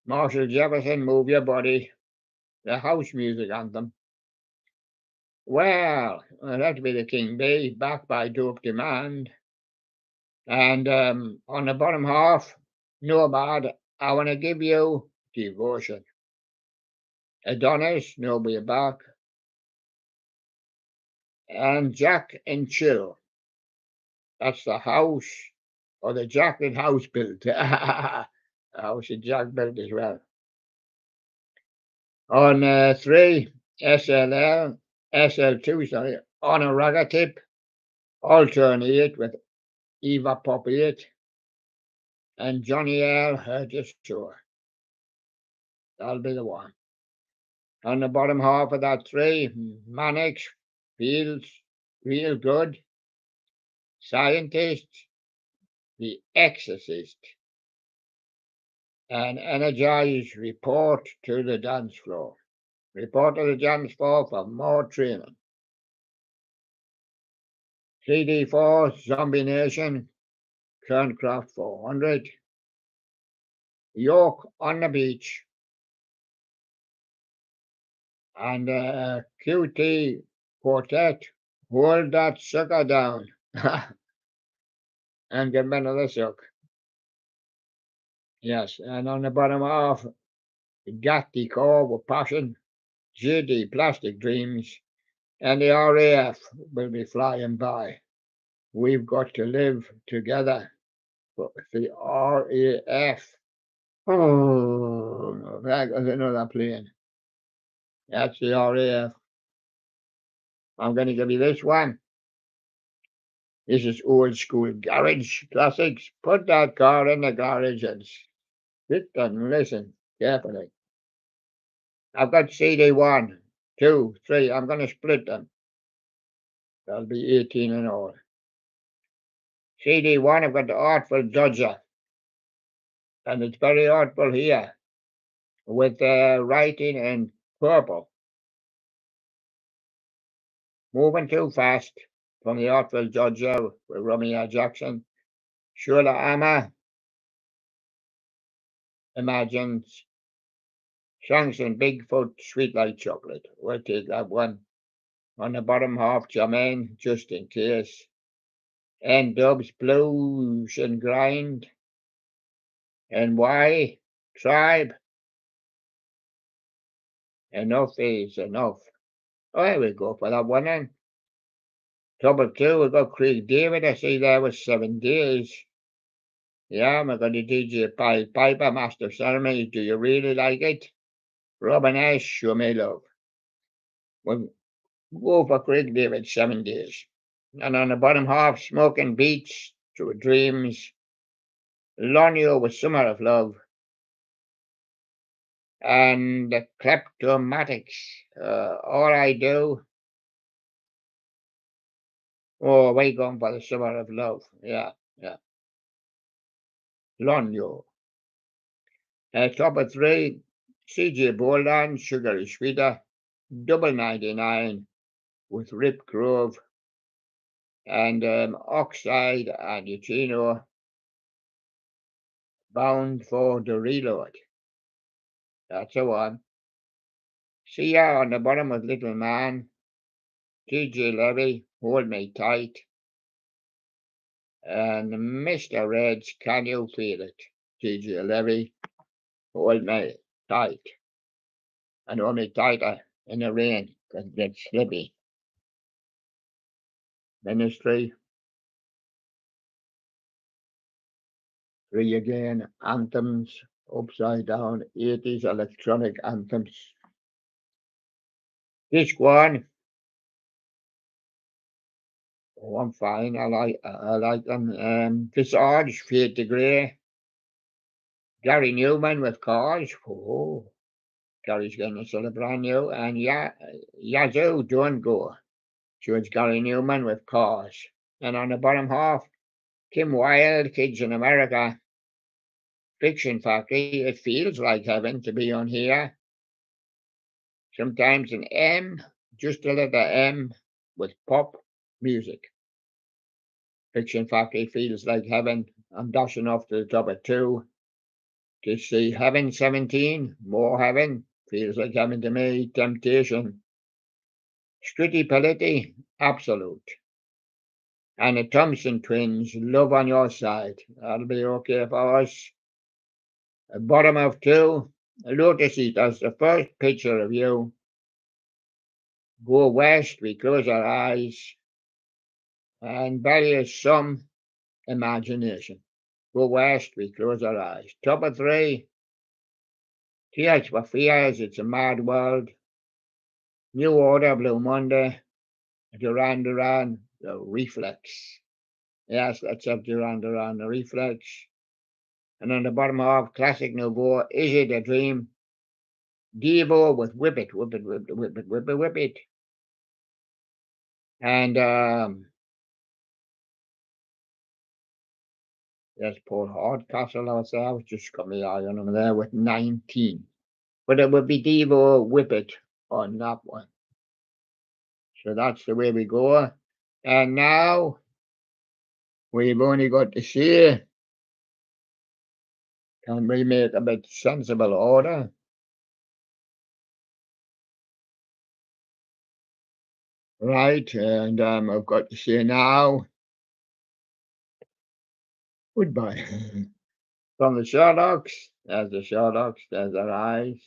Marshall Jefferson, Move Your Body. The house music anthem. Well, it'll have to be the King B, Back by Dope Demand. And on the bottom half, No Bad, I Want to Give You Devotion. Adonis, No Be Back. And Jack and Chill. That's the house, or the Jack and House built. The house that Jack built as well. On 3, SL2, sorry, On a Ragga Tip. Alternate with Eva Popiet and Johnny L. Just Sure. That'll be the one. On the bottom half of that 3, Mannix, Fields, Real Good, Scientist, The Exorcist, and Energize Report to the Dance Floor. Report to the dance floor for more training. CD4, Zombie Nation, Kerncraft 400, York on the Beach, and QT Quartet, Hold That Sucker Down, and give me another suck. Yes, and on the bottom half, Got the Core with Passion, JD Plastic Dreams, and the RAF will be flying by. We've got to live together. But the RAF. Oh, no, that was another plane. That's the RAF. I'm going to give you this one. This is old school garage classics. Put that car in the garage and sit and listen carefully. I've got CD 1, 2, 3. I'm going to split them. That'll be 18 in all. CD 1, I've got the Artful Dodger. And it's very artful here with writing in purple. Moving Too Fast from the Artful Dodger with Romeo Jackson. Shula Amma imagines songs in Bigfoot, Sweet Like Chocolate. We'll take that one. On the bottom half, Jermaine, Just in Case. And Dubs, Blues and Grind. And Why, Tribe. Enough is enough. Oh, there we go for that one then. Double 2, we've got Craig David. I see there was 7 days. Yeah, we're going to DJ Piper, Master of Ceremonies. Do you really like it? Robin Ash, Show Me Love. We'll go for Craig David, 7 days. And on the bottom half, Smoking Beats, Through Dreams. Lonio with Summer of Love. And the Kleptomatics, All I Do. Oh, we're going for the Summer of Love. Yeah. Lonio. Top of 3, CJ Bolan, Sugar is Sweeter. Double 99 with Rip Grove. And Oxide and Eugenio. Bound for the Reload. That's the one. See ya on the bottom of Little Man. TJ Levy, Hold Me Tight. And Mr. Reds, Can You Feel It? TJ Levy, Hold Me Tight. And hold me tighter in the rain because it gets slippy. Ministry. 3 again. Anthems. Upside Down. 80s electronic anthems. Disc 1. Oh, I'm fine. I like them. Visage, Fade to Grey. Gary Newman with Cars. Oh, Gary's getting us a brand new. And Yazoo, Don't Go. So it's Gary Newman with Cars. And on the bottom half, Kim Wilde, Kids in America. Fiction Factory. It feels like heaven to be on here. Sometimes an M, just a letter M with pop music. Fiction Factory feels like heaven. I'm dashing off to the top of 2 to see Heaven 17, More Heaven, feels like heaven to me. Temptation, Scritti Politti, Absolute. And the Thompson Twins, Love on Your Side. That'll be okay for us. Bottom of 2, Lotus Eaters, the first picture of you. Go West, We Close Our Eyes. And bury some imagination. Go West, We Close Our Eyes. Top of 3, Tears for Fears, It's a Mad World. New Order, Blue Monday. Duran Duran, The Reflex. Yes, that's up Duran Duran, The Reflex. And on the bottom half, Classic Nouveau, Is It a Dream? Devo with Whip It, Whip It, Whip It, Whip It, Whip It, Whip It. And there's Paul Hardcastle, I was just got my eye on him there with 19. But it would be Devo Whippet on that one. So that's the way we go. And now we've only got to see, can we make a bit sensible order? Right, and I've got to say now, goodbye. From the Sherlocks, there's the Sherlocks, there's their eyes.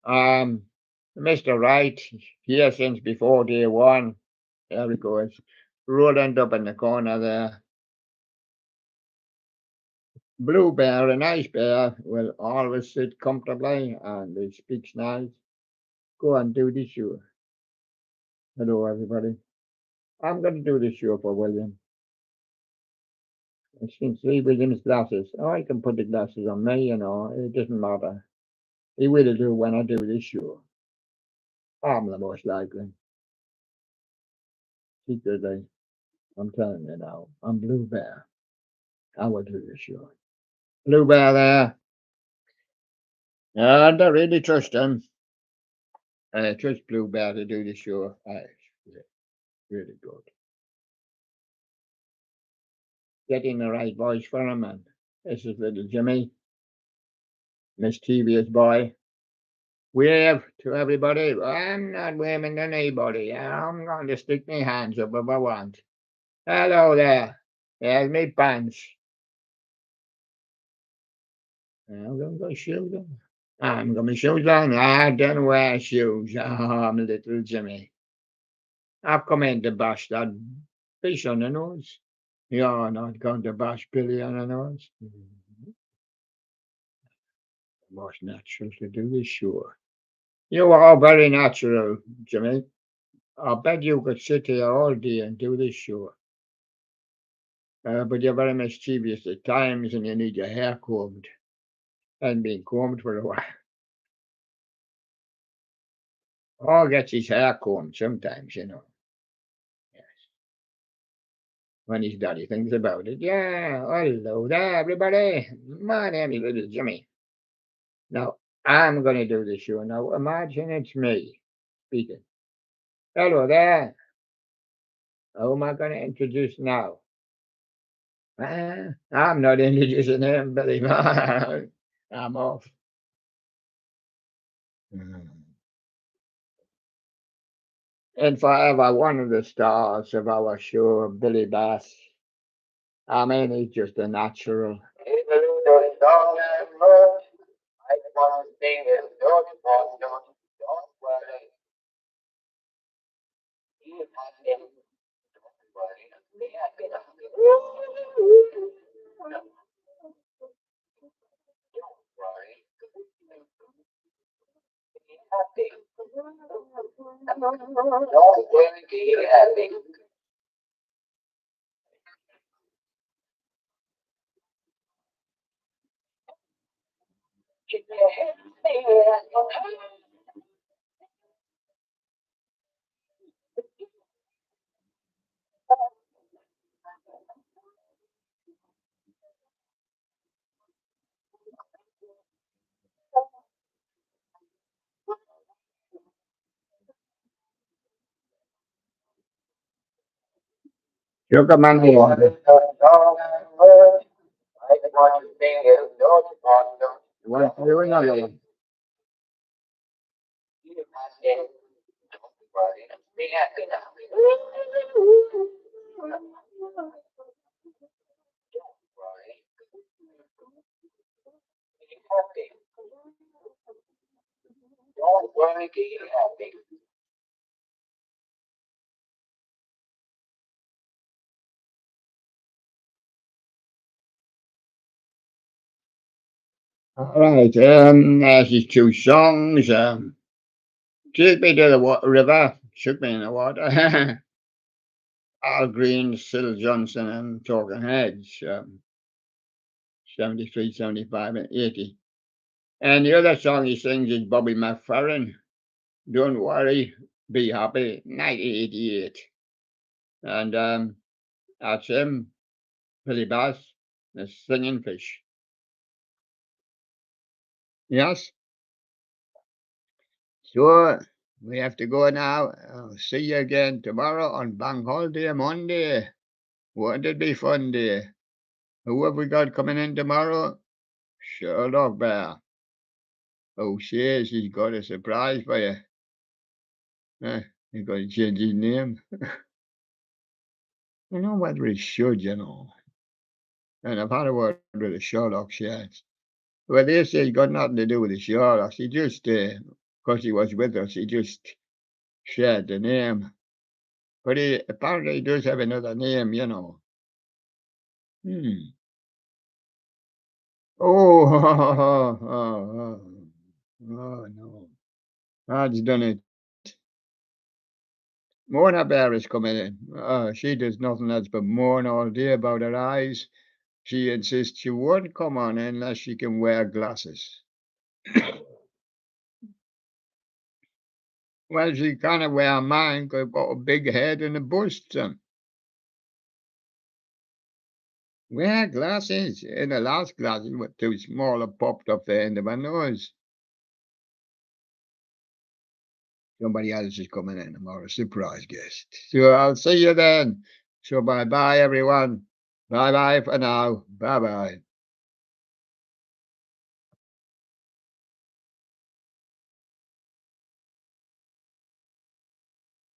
Mr. Wright, here since before day one. There we go. It's Roland up in the corner there. Blue Bear, a nice bear, will always sit comfortably and he speaks nice. Go and do the show. Hello, everybody. I'm going to do the show for William. I can see William's glasses. Oh, I can put the glasses on me, it doesn't matter. He will do when I do the show. I'm the most likely. Secretly, I'm telling you now, I'm Blue Bear. I will do the show. Blue Bear there. And I really trust him. I trust Blue Bear to do the show. Really good. Getting the right voice for him, and this is little Jimmy, mischievous boy. Wave to everybody. I'm not waving to anybody. I'm going to stick my hands up if I want. Hello there. There's me pants. I'm going to go shoes on. I'm going to shoes on. I don't wear shoes. Oh, I'm little Jimmy. I've come in to bash that fish on the nose. You're not going to bash Billy on the nose. Most natural to do this, sure. You are very natural, Jimmy. I bet you could sit here all day and do this, sure. But you're very mischievous at times and you need your hair combed. And been combed for a while. All gets his hair combed sometimes, Yes. When his daddy thinks about it. Yeah, hello there, everybody. My name is Little Jimmy. Now, I'm going to do the show. Now, imagine it's me speaking. Hello there. Who am I going to introduce now? I'm not introducing him, believe me. I'm off. And forever, one of the stars of our show, Billy Bass. I mean, he's just a natural. Sugar man, what are you doing another one? All right, there's these two songs. Take Me to the River, Shook Me in the Water. Al Green, Sil Johnson, and Talking Heads, 73, 75, and 80. And the other song he sings is Bobby McFerrin. Don't worry, Be Happy, 1988. And that's him, Billy Bass, the singing fish. Yes. So we have to go now. I'll see you again tomorrow on Bank Holiday Monday. Won't it be fun day? Who have we got coming in tomorrow? Sherlock Bear. Oh, she's got a surprise for you. He's got to change his name. I don't know whether he should, you know. And I've had a word with the Sherlock yet. Well, they say he got nothing to do with the Sherlock. He just, because he was with us, he just shared the name. But he apparently does have another name, you know. Hmm. Oh, oh, no. That's done it. Mona Bear is coming in. She does nothing else but mourn all day about her eyes. She insists she won't come on unless she can wear glasses. Well, she can't wear mine 'cause I've got a big head and a bust. Wear glasses. And the last glasses were too small and popped up the end of my nose. Somebody else is coming in tomorrow, a surprise guest. So I'll see you then. So bye bye, everyone. Bye bye for now. Bye bye.